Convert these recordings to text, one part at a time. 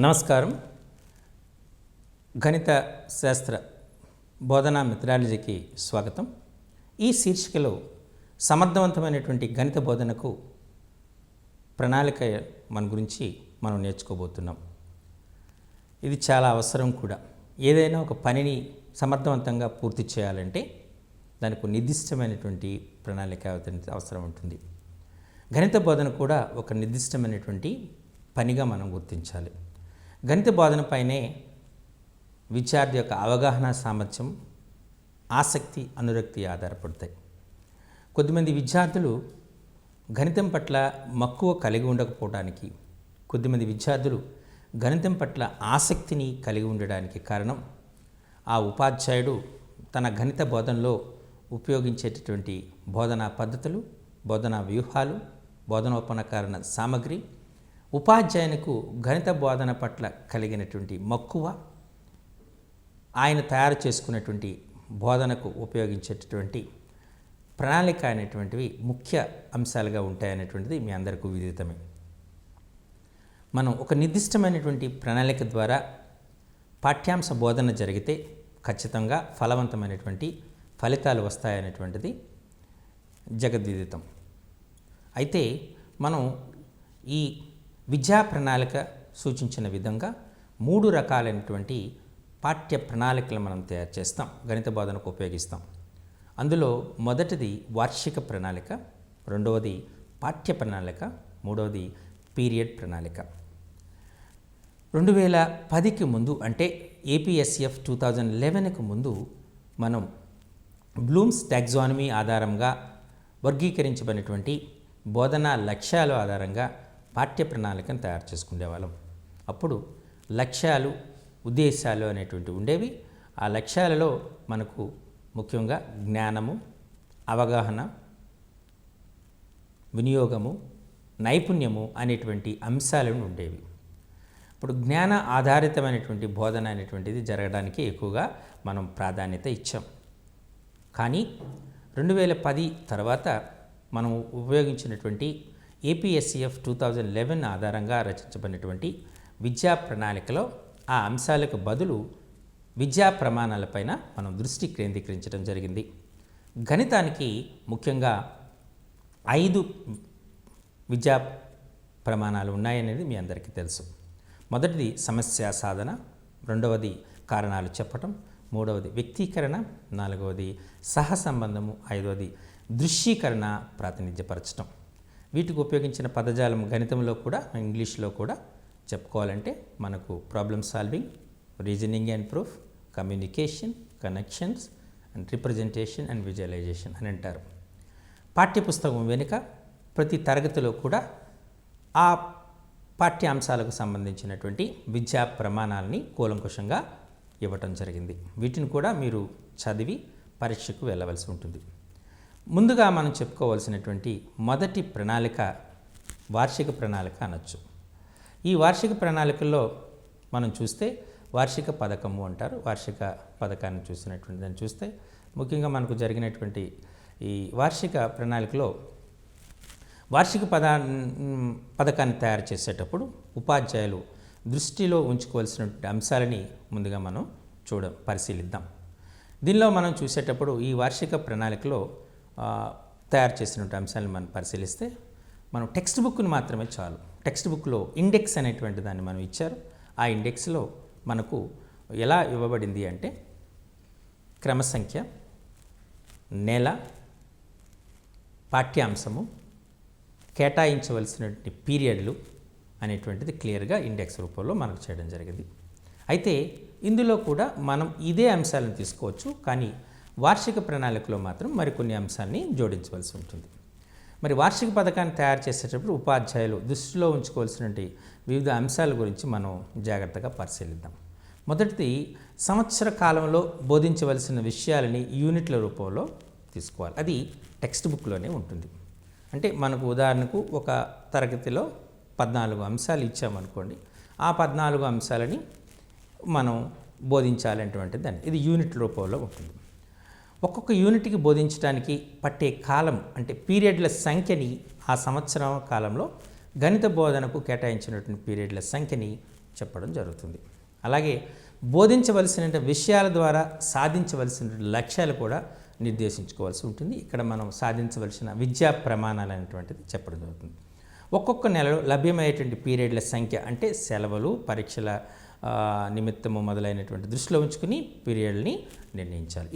నమస్కారం. గణిత శాస్త్ర బోధనా మెథడాలజీకి స్వాగతం. ఈ శీర్షికలో సమర్థవంతమైనటువంటి గణిత బోధనకు ప్రణాళిక మన గురించి మనం నేర్చుకోబోతున్నాం. ఇది చాలా అవసరం కూడా. ఏదైనా ఒక పనిని సమర్థవంతంగా పూర్తి చేయాలంటే దానికి నిర్దిష్టమైనటువంటి ప్రణాళిక అవసరం ఉంటుంది. గణిత బోధన కూడా ఒక నిర్దిష్టమైనటువంటి పనిగా మనం గుర్తించాలి. గణిత బోధనపైనే విద్యార్థి యొక్క అవగాహన సామర్థ్యం, ఆసక్తి, అనురక్తి ఆధారపడతాయి. కొద్దిమంది విద్యార్థులు గణితం పట్ల మక్కువ కలిగి ఉండకపోవడానికి, కొద్దిమంది విద్యార్థులు గణితం పట్ల ఆసక్తిని కలిగి ఉండడానికి కారణం ఆ ఉపాధ్యాయుడు తన గణిత బోధనలో ఉపయోగించేటటువంటి బోధనా పద్ధతులు, బోధనా వ్యూహాలు, బోధనోపకరణ సామగ్రి, ఉపాధ్యాయునికి గణిత బోధన పట్ల కలిగినటువంటి మక్కువ, ఆయన తయారు చేసుకున్నటువంటి బోధనకు ఉపయోగించేటటువంటి ప్రణాళిక అనేటువంటివి ముఖ్య అంశాలుగా ఉంటాయనేటువంటిది మీ అందరికీ విదితమే. మనం ఒక నిర్దిష్టమైనటువంటి ప్రణాళిక ద్వారా పాఠ్యాంశ బోధన జరిగితే ఖచ్చితంగా ఫలవంతమైనటువంటి ఫలితాలు వస్తాయనేటువంటిది జగద్విదితం. అయితే మనం ఈ విద్యా ప్రణాళిక సూచించిన విధంగా 3 రకాలైనటువంటి పాఠ్య ప్రణాళికలు మనం తయారు చేస్తాం, గణిత బోధనకు ఉపయోగిస్తాం. అందులో మొదటిది వార్షిక ప్రణాళిక, రెండవది పాఠ్య ప్రణాళిక, మూడవది పీరియడ్ ప్రణాళిక. 2010కి ముందు అంటే ఏపీఎస్ఎఫ్ 2011కు ముందు మనం బ్లూమ్స్ టాక్సానమీ ఆధారంగా వర్గీకరించబడినటువంటి బోధనా లక్ష్యాల ఆధారంగా పాఠ్య ప్రణాళికను తయారు చేసుకునేవాళ్ళం. అప్పుడు లక్ష్యాలు, ఉద్దేశాలు అనేటువంటి ఉండేవి. ఆ లక్ష్యాలలో మనకు ముఖ్యంగా జ్ఞానము, అవగాహన, వినియోగము, నైపుణ్యము అనేటువంటి అంశాలను ఉండేవి. ఇప్పుడు జ్ఞాన ఆధారితమైనటువంటి బోధన అనేటువంటిది జరగడానికి ఎక్కువగా మనం ప్రాధాన్యత ఇచ్చాం. కానీ 2010 తర్వాత మనం ఉపయోగించినటువంటి ఏపీఎస్ఎఫ్ 2011 ఆధారంగా రచించబడినటువంటి విద్యా ప్రణాళికలో ఆ అంశాలకు బదులు విద్యా ప్రమాణాలపైన మనం దృష్టి కేంద్రీకరించడం జరిగింది. గణితానికి ముఖ్యంగా 5 విద్యా ప్రమాణాలు ఉన్నాయనేది మీ అందరికీ తెలుసు. మొదటిది సమస్య సాధన, రెండవది కారణాలు చెప్పటం, మూడవది వ్యక్తీకరణ, నాలుగవది సహసంబంధము, ఐదవది దృశ్యీకరణ, ప్రాతినిధ్యపరచడం. వీటికి ఉపయోగించిన పదజాలం గణితంలో కూడా, ఇంగ్లీష్లో కూడా చెప్పుకోవాలంటే మనకు problem solving, reasoning and proof, communication, connections and representation and visualization అని అంటారు. పాఠ్యపుస్తకం వెనుక ప్రతి తరగతిలో కూడా ఆ పాఠ్యాంశాలకు సంబంధించినటువంటి విద్యా ప్రమాణాలని కూలంకుషంగా ఇవ్వటం జరిగింది. వీటిని కూడా మీరు చదివి పరీక్షకు వెళ్ళవలసి ఉంటుంది. ముందుగా మనం చెప్పుకోవాల్సినటువంటి మొదటి ప్రణాళిక వార్షిక ప్రణాళిక అనొచ్చు. ఈ వార్షిక ప్రణాళికల్లో మనం చూస్తే వార్షిక పథకము అంటారు. వార్షిక పథకాన్ని చూసినటువంటి దాన్ని చూస్తే ముఖ్యంగా మనకు జరిగినటువంటి ఈ వార్షిక ప్రణాళికలో వార్షిక పథకాన్ని తయారు చేసేటప్పుడు ఉపాధ్యాయులు దృష్టిలో ఉంచుకోవాల్సినటువంటి అంశాలని ముందుగా మనం పరిశీలిద్దాం. దీనిలో మనం చూసేటప్పుడు ఈ వార్షిక ప్రణాళికలో తయారు చేసినటువంటి అంశాలను మనం పరిశీలిస్తే మనం టెక్స్ట్ బుక్ని మాత్రమే చాలు. టెక్స్ట్ బుక్లో ఇండెక్స్ అనేటువంటి దాన్ని మనం ఇచ్చారు. ఆ ఇండెక్స్లో మనకు ఎలా ఇవ్వబడింది అంటే క్రమసంఖ్య, నెల, పాఠ్యాంశము, కేటాయించవలసినటువంటి పీరియడ్లు అనేటువంటిది క్లియర్గా ఇండెక్స్ రూపంలో మనకు చేయడం జరిగింది. అయితే ఇందులో కూడా మనం ఇదే అంశాలను తీసుకోవచ్చు, కానీ వార్షిక ప్రణాళికలో మాత్రం మరికొన్ని అంశాన్ని జోడించవలసి ఉంటుంది. మరి వార్షిక పథకాన్ని తయారు చేసేటప్పుడు ఉపాధ్యాయులు దృష్టిలో ఉంచుకోవాల్సినటువంటి వివిధ అంశాల గురించి మనం జాగ్రత్తగా పరిశీలిద్దాం. మొదటిది సంవత్సర కాలంలో బోధించవలసిన విషయాలని యూనిట్ల రూపంలో తీసుకోవాలి. అది టెక్స్ట్ బుక్లోనే ఉంటుంది. అంటే మనకు ఉదాహరణకు ఒక తరగతిలో 14 అంశాలు ఇచ్చామనుకోండి, ఆ 14 అంశాలని మనం బోధించాలనేటువంటి దాన్ని ఇది యూనిట్ రూపంలో ఉంటుంది. ఒక్కొక్క యూనిట్కి బోధించడానికి పట్టే కాలం అంటే పీరియడ్ల సంఖ్యని ఆ సంవత్సరం కాలంలో గణిత బోధనకు కేటాయించినటువంటి పీరియడ్ల సంఖ్యని చెప్పడం జరుగుతుంది. అలాగే బోధించవలసిన విషయాల ద్వారా సాధించవలసిన లక్ష్యాలు కూడా నిర్దేశించుకోవాల్సి ఉంటుంది. ఇక్కడ మనం సాధించవలసిన విద్యా ప్రమాణాలు అనేటువంటిది చెప్పడం జరుగుతుంది. ఒక్కొక్క నెలలో లభ్యమయ్యేటువంటి పీరియడ్ల సంఖ్య అంటే సెలవులు, పరీక్షల నిమిత్తము మొదలైనటువంటి దృష్టిలో ఉంచుకుని పీరియడ్ని నిర్ణయించాలి.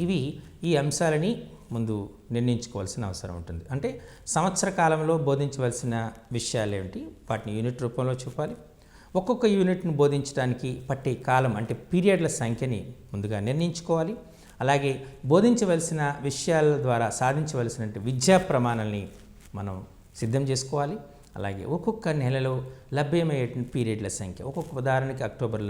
ఈ అంశాలని ముందు నిర్ణయించుకోవాల్సిన అవసరం ఉంటుంది. అంటే సంవత్సర కాలంలో బోధించవలసిన విషయాలు ఏమిటి, వాటిని యూనిట్ రూపంలో చూపాలి. ఒక్కొక్క యూనిట్ను బోధించడానికి పట్టే కాలం అంటే పీరియడ్ల సంఖ్యని ముందుగా నిర్ణయించుకోవాలి. అలాగే బోధించవలసిన విషయాల ద్వారా సాధించవలసిన విద్యా ప్రమాణాలని మనం సిద్ధం చేసుకోవాలి. అలాగే ఒక్కొక్క నెలలో లభ్యమయ్యే పీరియడ్ల సంఖ్య, ఒక్కొక్క ఉదాహరణకి అక్టోబర్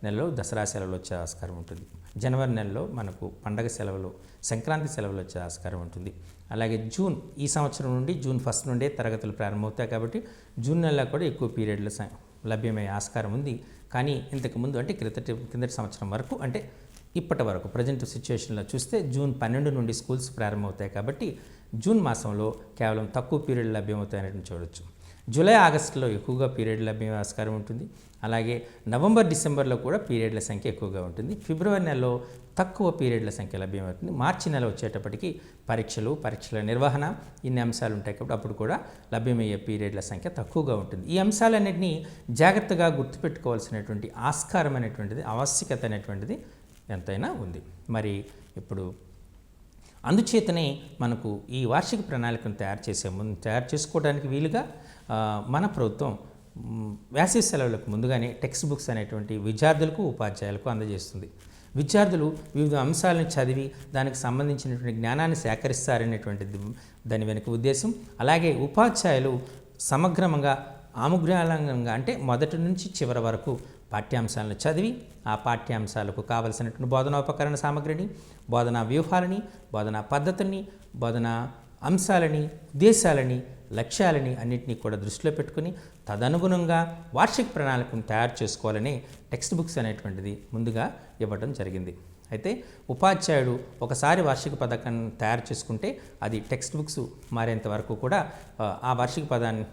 నెలలో దసరా సెలవులు వచ్చే ఆస్కారం ఉంటుంది. జనవరి నెలలో మనకు పండగ సెలవులు, సంక్రాంతి సెలవులు వచ్చే ఆస్కారం ఉంటుంది. అలాగే జూన్, ఈ సంవత్సరం నుండి జూన్ 1 నుండే తరగతులు ప్రారంభమవుతాయి కాబట్టి జూన్ నెలలో కూడా ఎక్కువ పీరియడ్ల లభ్యమయ్యే ఆస్కారం ఉంది. కానీ ఇంతకుముందు అంటే కిందటి సంవత్సరం వరకు, అంటే ఇప్పటి వరకు ప్రజెంట్ సిచ్యువేషన్లో చూస్తే జూన్ 12 నుండి స్కూల్స్ ప్రారంభమవుతాయి కాబట్టి జూన్ మాసంలో కేవలం తక్కువ పీరియడ్ లభ్యమవుతాయని చూడవచ్చు. జూలై, ఆగస్టులో ఎక్కువగా పీరియడ్ లభ్యమయ్యే ఆస్కారం ఉంటుంది. అలాగే నవంబర్, డిసెంబర్లో కూడా పీరియడ్ల సంఖ్య ఎక్కువగా ఉంటుంది. ఫిబ్రవరి నెలలో తక్కువ పీరియడ్ల సంఖ్య లభ్యమవుతుంది. మార్చి నెల వచ్చేటప్పటికి పరీక్షల నిర్వహణ, ఇన్ని అంశాలు ఉంటాయి కాబట్టి అప్పుడు కూడా లభ్యమయ్యే పీరియడ్ల సంఖ్య తక్కువగా ఉంటుంది. ఈ అంశాలన్నింటినీ జాగ్రత్తగా గుర్తుపెట్టుకోవాల్సినటువంటి ఆస్కారం అనేటువంటిది, ఆవశ్యకత అనేటువంటిది ఎంతైనా ఉంది. మరి ఇప్పుడు అందుచేతనే మనకు ఈ వార్షిక ప్రణాళికను తయారు చేసుకోవడానికి వీలుగా మన ప్రభుత్వం వేసవి సెలవులకు ముందుగానే టెక్స్ట్ బుక్స్ అనేటువంటి విద్యార్థులకు, ఉపాధ్యాయులకు అందజేస్తుంది. విద్యార్థులు వివిధ అంశాలను చదివి దానికి సంబంధించినటువంటి జ్ఞానాన్ని సేకరిస్తారనేటువంటిది దాని వెనుక ఉద్దేశం. అలాగే ఉపాధ్యాయులు సమగ్రంగా, ఆముగ్రంగా అంటే మొదటి నుంచి చివరి వరకు పాఠ్యాంశాలను చదివి ఆ పాఠ్యాంశాలకు కావలసినటువంటి బోధనోపకరణ సామగ్రిని, బోధనా వ్యూహాలని, బోధనా పద్ధతుల్ని, బోధనా అంశాలని, ఉద్దేశాలని, లక్ష్యాలని అన్నింటినీ కూడా దృష్టిలో పెట్టుకుని తదనుగుణంగా వార్షిక ప్రణాళికను తయారు చేసుకోవాలని టెక్స్ట్ బుక్స్ అనేటువంటిది ముందుగా ఇవ్వడం జరిగింది. అయితే ఉపాధ్యాయుడు ఒకసారి వార్షిక పథకాన్ని తయారు చేసుకుంటే అది టెక్స్ట్ బుక్స్ మారేంత వరకు కూడా ఆ వార్షిక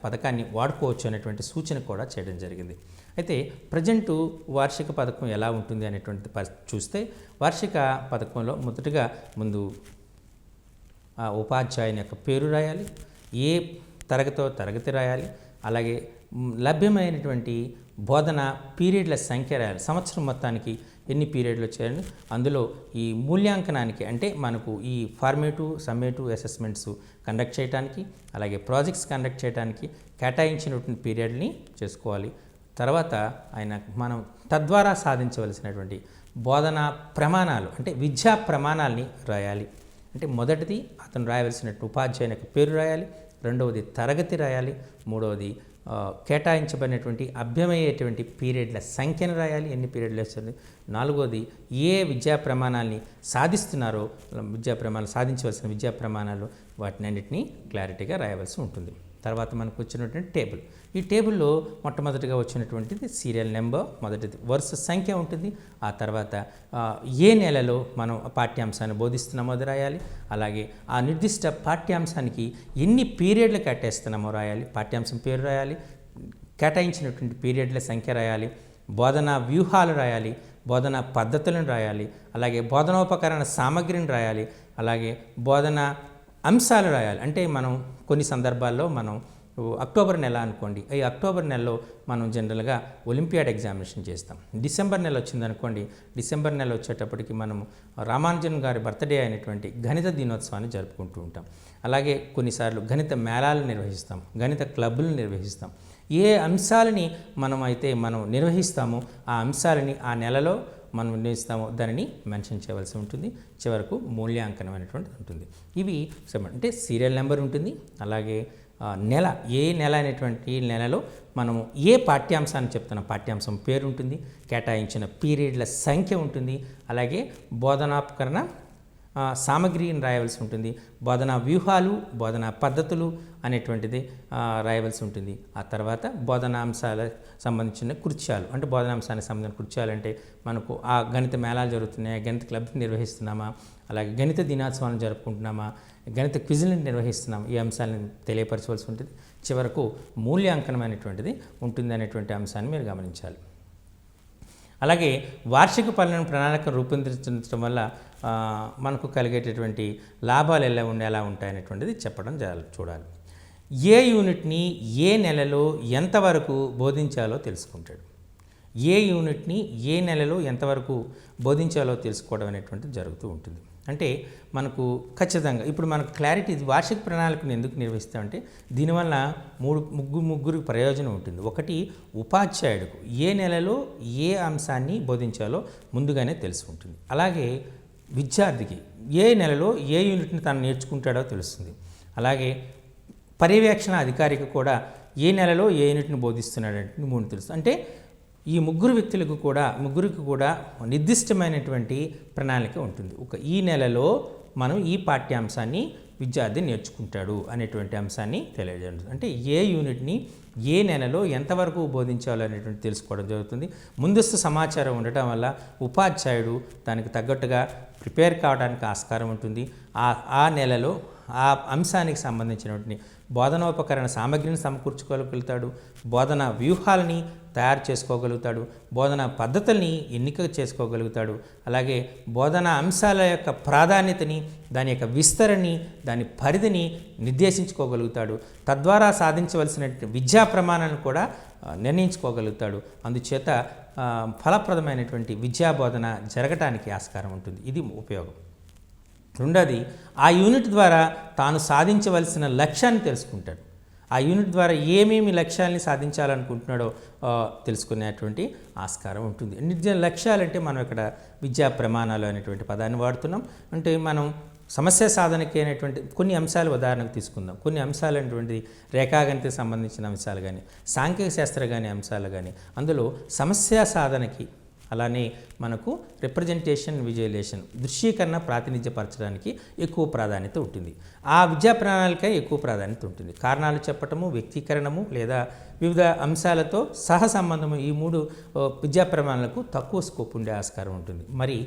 పథకాన్ని వాడుకోవచ్చు అనేటువంటి సూచన కూడా చేయడం జరిగింది. అయితే ప్రజెంటు వార్షిక పథకం ఎలా ఉంటుంది అనేటువంటి చూస్తే వార్షిక పథకంలో మొదటగా ముందు ఉపాధ్యాయుని యొక్క పేరు రాయాలి, ఏ తరగతి రాయాలి, అలాగే లభ్యమైనటువంటి బోధన పీరియడ్ల సంఖ్య రాయాలి, సంవత్సరం మొత్తానికి ఎన్ని పీరియడ్లు వచ్చాయని. అందులో ఈ మూల్యాంకనానికి అంటే మనకు ఈ ఫార్మేటివ్, సమ్మేటివ్ అసెస్మెంట్స్ కండక్ట్ చేయడానికి, అలాగే ప్రాజెక్ట్స్ కండక్ట్ చేయడానికి కేటాయించినటువంటి పీరియడ్ని చేసుకోవాలి. తర్వాత మనం తద్వారా సాధించవలసినటువంటి బోధనా ప్రమాణాలు అంటే విద్యా ప్రమాణాలని రాయాలి. అంటే మొదటిది అతను రాయవలసినటువంటి ఉపాధ్యాయుని యొక్క పేరు రాయాలి, రెండవది తరగతి రాయాలి, మూడవది కేటాయించబడినటువంటి అభ్యమయ్యేటువంటి పీరియడ్ల సంఖ్యను రాయాలి, ఎన్ని పీరియడ్లు వస్తుంది, నాలుగవది ఏ విద్యా ప్రమాణాలని సాధిస్తున్నారో సాధించవలసిన విద్యా ప్రమాణాలు వాటిని అన్నింటినీ క్లారిటీగా రాయవలసి ఉంటుంది. తర్వాత మనకు వచ్చినటువంటి టేబుల్, ఈ టేబుల్లో మొట్టమొదటిగా వచ్చినటువంటిది సీరియల్ నెంబర్, మొదటిది వరుస సంఖ్య ఉంటుంది. ఆ తర్వాత ఏ నెలలో మనం పాఠ్యాంశాన్ని బోధిస్తున్నామో అది రాయాలి, అలాగే ఆ నిర్దిష్ట పాఠ్యాంశానికి ఎన్ని పీరియడ్లు కేటాయిస్తున్నామో రాయాలి, పాఠ్యాంశం పేరు రాయాలి, కేటాయించినటువంటి పీరియడ్ల సంఖ్య రాయాలి, బోధనా వ్యూహాలు రాయాలి, బోధనా పద్ధతులను రాయాలి, అలాగే బోధనోపకరణ సామగ్రిని రాయాలి, అలాగే బోధనా అంశాలు రాయాలి. అంటే మనం కొన్ని సందర్భాల్లో మనం అక్టోబర్ నెల అనుకోండి, ఈ అక్టోబర్ నెలలో మనం జనరల్గా ఒలింపియాడ్ ఎగ్జామినేషన్ చేస్తాం. డిసెంబర్ నెల వచ్చిందనుకోండి, డిసెంబర్ నెల వచ్చేటప్పటికి మనం రామానుజన్ గారి బర్త్డే అయినటువంటి గణిత దినోత్సవాన్ని జరుపుకుంటూ ఉంటాం. అలాగే కొన్నిసార్లు గణిత మేళాలు నిర్వహిస్తాం, గణిత క్లబ్బులు నిర్వహిస్తాం. ఏ అంశాలని మనం నిర్వహిస్తామో ఆ అంశాలని ఆ నెలలో మనం నిర్ణయిస్తామో దానిని మెన్షన్ చేయవలసి ఉంటుంది. చివరకు మూల్యాంకనం అనేటువంటిది ఉంటుంది. ఇవి అంటే సీరియల్ నెంబర్ ఉంటుంది, అలాగే నెల, ఏ నెల అనేటువంటి నెలలో మనము ఏ పాఠ్యాంశాన్ని చెప్తున్న పాఠ్యాంశం పేరు ఉంటుంది, కేటాయించిన పీరియడ్ల సంఖ్య ఉంటుంది, అలాగే బోధనాపకరణ సామగ్రిని రాయవలసి ఉంటుంది, బోధనా వ్యూహాలు, బోధనా పద్ధతులు అనేటువంటిది రాయవలసి ఉంటుంది. ఆ తర్వాత బోధనాంశాలకు సంబంధించిన కృత్యాలు, అంటే బోధనాంశానికి సంబంధించిన కృత్యాలు అంటే మనకు ఆ గణిత మేళాలు జరుగుతున్నాయా, గణిత క్లబ్స్ నిర్వహిస్తున్నామా, అలాగే గణిత దినోత్సవాలను జరుపుకుంటున్నామా, గణిత క్విజ్లను నిర్వహిస్తున్నామా, ఈ అంశాలను తెలియపరచవలసి ఉంటుంది. చివరకు మూల్యాంకనం అనేటువంటిది ఉంటుంది అనేటువంటి అంశాన్ని మీరు గమనించాలి. అలాగే వార్షిక ప్రణాళిక రూపొందించడం వల్ల మనకు కలిగేటటువంటి లాభాలు ఎలా ఉంటాయనేటువంటిది చెప్పడం చూడాలి. ఏ యూనిట్ని ఏ నెలలో ఎంతవరకు బోధించాలో తెలుసుకుంటాడు. ఏ యూనిట్ని ఏ నెలలో ఎంతవరకు బోధించాలో తెలుసుకోవడం అనేటువంటిది జరుగుతూ ఉంటుంది. అంటే మనకు ఖచ్చితంగా ఇప్పుడు మనకు క్లారిటీ వార్షిక ప్రణాళికను ఎందుకు నిర్వహిస్తామంటే దీనివల్ల ముగ్గురు ప్రయోజనం ఉంటుంది. ఒకటి, ఉపాధ్యాయుడికి ఏ నెలలో ఏ అంశాన్ని బోధించాలో ముందుగానే తెలిసి ఉంటుంది. అలాగే విద్యార్థికి ఏ నెలలో ఏ యూనిట్ని తాను నేర్చుకుంటాడో తెలుస్తుంది. అలాగే పర్యవేక్షణ అధికారికి కూడా ఏ నెలలో ఏ యూనిట్ని బోధిస్తున్నాడంటే మూడు తెలుస్తుంది. అంటే ఈ ముగ్గురికి కూడా నిర్దిష్టమైనటువంటి ప్రణాళిక ఉంటుంది. ఈ నెలలో మనం ఈ పాఠ్యాంశాన్ని విద్యార్థి నేర్చుకుంటాడు అనేటువంటి అంశాన్ని తెలియజేస్తుంది. అంటే ఏ యూనిట్ని ఏ నెలలో ఎంతవరకు బోధించాలో అనేటువంటి తెలుసుకోవడం జరుగుతుంది. ముందస్తు సమాచారం ఉండటం వల్ల ఉపాధ్యాయుడు దానికి తగ్గట్టుగా ప్రిపేర్ కావడానికి ఆస్కారం ఉంటుంది. ఆ నెలలో ఆ అంశానికి సంబంధించినటువంటి బోధనోపకరణ సామగ్రిని సమకూర్చుకోగలుగుతాడు, బోధన వ్యూహాలని తయారు చేసుకోగలుగుతాడు, బోధన పద్ధతుల్ని ఎన్నిక చేసుకోగలుగుతాడు. అలాగే బోధన అంశాల యొక్క ప్రాధాన్యతని, దాని యొక్క విస్తరణని, దాని పరిధిని నిర్దేశించుకోగలుగుతాడు. తద్వారా సాధించవలసిన విద్యా ప్రమాణాలను కూడా నిర్ణయించుకోగలుగుతాడు. అందుచేత ఫలప్రదమైనటువంటి విద్యా బోధన జరగటానికి ఆస్కారం ఉంటుంది. ఇది ఉపయోగం. రెండోది, ఆ యూనిట్ ద్వారా తాను సాధించవలసిన లక్ష్యాన్ని తెలుసుకుంటాడు. ఆ యూనిట్ ద్వారా ఏమేమి లక్ష్యాలని సాధించాలనుకుంటున్నాడో తెలుసుకునేటువంటి ఆస్కారం ఉంటుంది. నిజ లక్ష్యాలంటే మనం ఇక్కడ విద్యా ప్రమాణాలు అనేటువంటి పదాన్ని వాడుతున్నాం. అంటే మనం సమస్య సాధనకి అనేటువంటి కొన్ని అంశాలు ఉదాహరణకు తీసుకుందాం. కొన్ని అంశాలు అనేటువంటి రేఖాగణితకు సంబంధించిన అంశాలు కానీ, సాంఖ్యక శాస్త్ర కానీ అంశాలు కానీ, అందులో సమస్య సాధనకి, అలానే మనకు రిప్రజెంటేషన్, విజువలైజేషన్, దృశ్యీకరణ, ప్రాతినిధ్యపరచడానికి ఎక్కువ ప్రాధాన్యత ఉంటుంది. ఆ విద్యా ప్రణాళిక ఎక్కువ ప్రాధాన్యత ఉంటుంది. కారణాలు చెప్పటము, వ్యక్తీకరణము లేదా వివిధ అంశాలతో సహసంబంధము, ఈ మూడు విద్యా ప్రమాణాలకు తక్కువ స్కోప్ ఉండే ఆస్కారం ఉంటుంది. మరి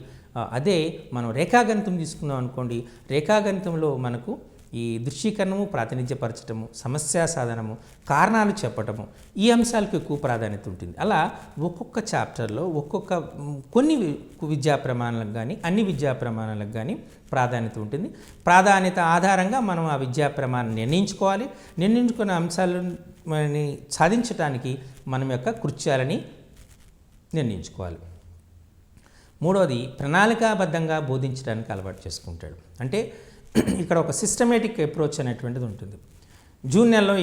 అదే మనం రేఖాగణితం తీసుకున్నాం అనుకోండి, రేఖాగణితంలో మనకు ఈ దృశ్యీకరణము, ప్రాతినిధ్యపరచటము, సమస్యా సాధనము, కారణాలు చెప్పటము, ఈ అంశాలకు ఎక్కువ ప్రాధాన్యత ఉంటుంది. అలా ఒక్కొక్క చాప్టర్లో కొన్ని విద్యా ప్రమాణాలకు కానీ అన్ని విద్యా ప్రమాణాలకు కానీ ప్రాధాన్యత ఉంటుంది. ప్రాధాన్యత ఆధారంగా మనం ఆ విద్యా ప్రమాణాన్ని నిర్ణయించుకోవాలి. నిర్ణయించుకున్న అంశాలని సాధించడానికి మనం యొక్క కృత్యాలని నిర్ణయించుకోవాలి. మూడవది, ప్రణాళికాబద్ధంగా బోధించడానికి అలవాటు చేసుకుంటాడు. అంటే ఇక్కడ ఒక సిస్టమేటిక్ అప్రోచ్ అనేటువంటిది ఉంటుంది. జూన్ నెలలో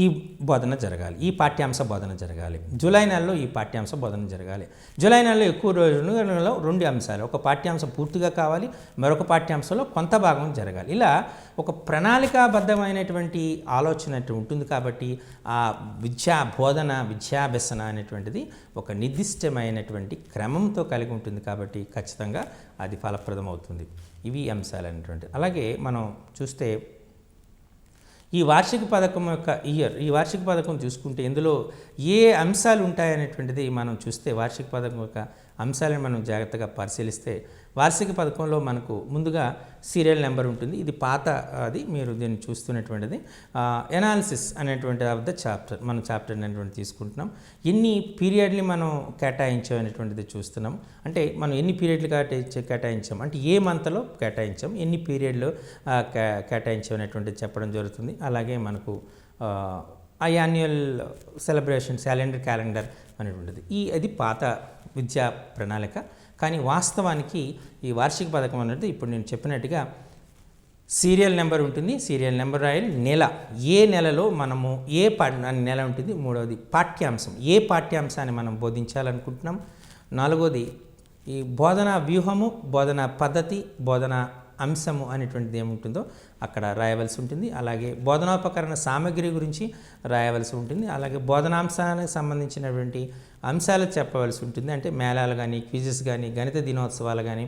ఈ బోధన జరగాలి, ఈ పాఠ్యాంశ బోధన జరగాలి. జూలై నెలలో ఈ పాఠ్యాంశ బోధన జరగాలి. జూలై నెలలో ఎక్కువ రోజులలో 2 అంశాలు, ఒక పాఠ్యాంశం పూర్తిగా కావాలి, మరొక పాఠ్యాంశంలో కొంత భాగం జరగాలి. ఇలా ఒక ప్రణాళికాబద్ధమైనటువంటి ఆలోచన ఉంటుంది. కాబట్టి ఆ విద్యాభ్యసన అనేటువంటిది ఒక నిర్దిష్టమైనటువంటి క్రమంతో కలిగి ఉంటుంది. కాబట్టి ఖచ్చితంగా అది ఫలప్రదం అవుతుంది. ఇవి అంశాలు అనేటువంటి. అలాగే మనం చూస్తే ఈ వార్షిక పథకం యొక్క ఈ వార్షిక పథకం చూసుకుంటే ఇందులో ఏ అంశాలు ఉంటాయనేటువంటిది మనం చూస్తే, వార్షిక పథకం యొక్క అంశాలను మనం జాగ్రత్తగా పరిశీలిస్తే, వార్షిక పథకంలో మనకు ముందుగా సీరియల్ నెంబర్ ఉంటుంది. ఇది పాత అది, మీరు దీన్ని చూస్తున్నటువంటిది. ఎనాలిసిస్ అనేటువంటి ఆఫ్ ద చాప్టర్, మనం చాప్టర్ అనేటువంటి తీసుకుంటున్నాం. ఎన్ని పీరియడ్ని మనం కేటాయించాం అనేటువంటిది చూస్తున్నాం. అంటే మనం ఎన్ని పీరియడ్లు కేటాయించాం, అంటే ఏ మంత్లో కేటాయించాం, ఎన్ని పీరియడ్లు కేటాయించాం అనేటువంటిది చెప్పడం జరుగుతుంది. అలాగే మనకు ఆ యాన్యువల్ సెలబ్రేషన్స్, క్యాలెండర్ అనేటువంటిది అది పాత విద్యా ప్రణాళిక. కానీ వాస్తవానికి ఈ వార్షిక పథకం అనేది ఇప్పుడు నేను చెప్పినట్టుగా సీరియల్ నెంబర్ ఉంటుంది. సీరియల్ నెంబర్ రాయాలి. నెల, ఏ నెలలో మనము నెల ఉంటుంది. మూడవది పాఠ్యాంశం, ఏ పాఠ్యాంశాన్ని మనం బోధించాలనుకుంటున్నాం. నాలుగవది ఈ బోధనా వ్యూహము, బోధనా పద్ధతి, బోధనా అంశము అనేటువంటిది ఏముంటుందో అక్కడ రాయవలసి ఉంటుంది. అలాగే బోధనోపకరణ సామగ్రి గురించి రాయవలసి ఉంటుంది. అలాగే బోధనాంశానికి సంబంధించినటువంటి అంశాలు చెప్పవలసి ఉంటుంది. అంటే మేళాలు కానీ, క్విజెస్ కానీ, గణిత దినోత్సవాలు కానీ,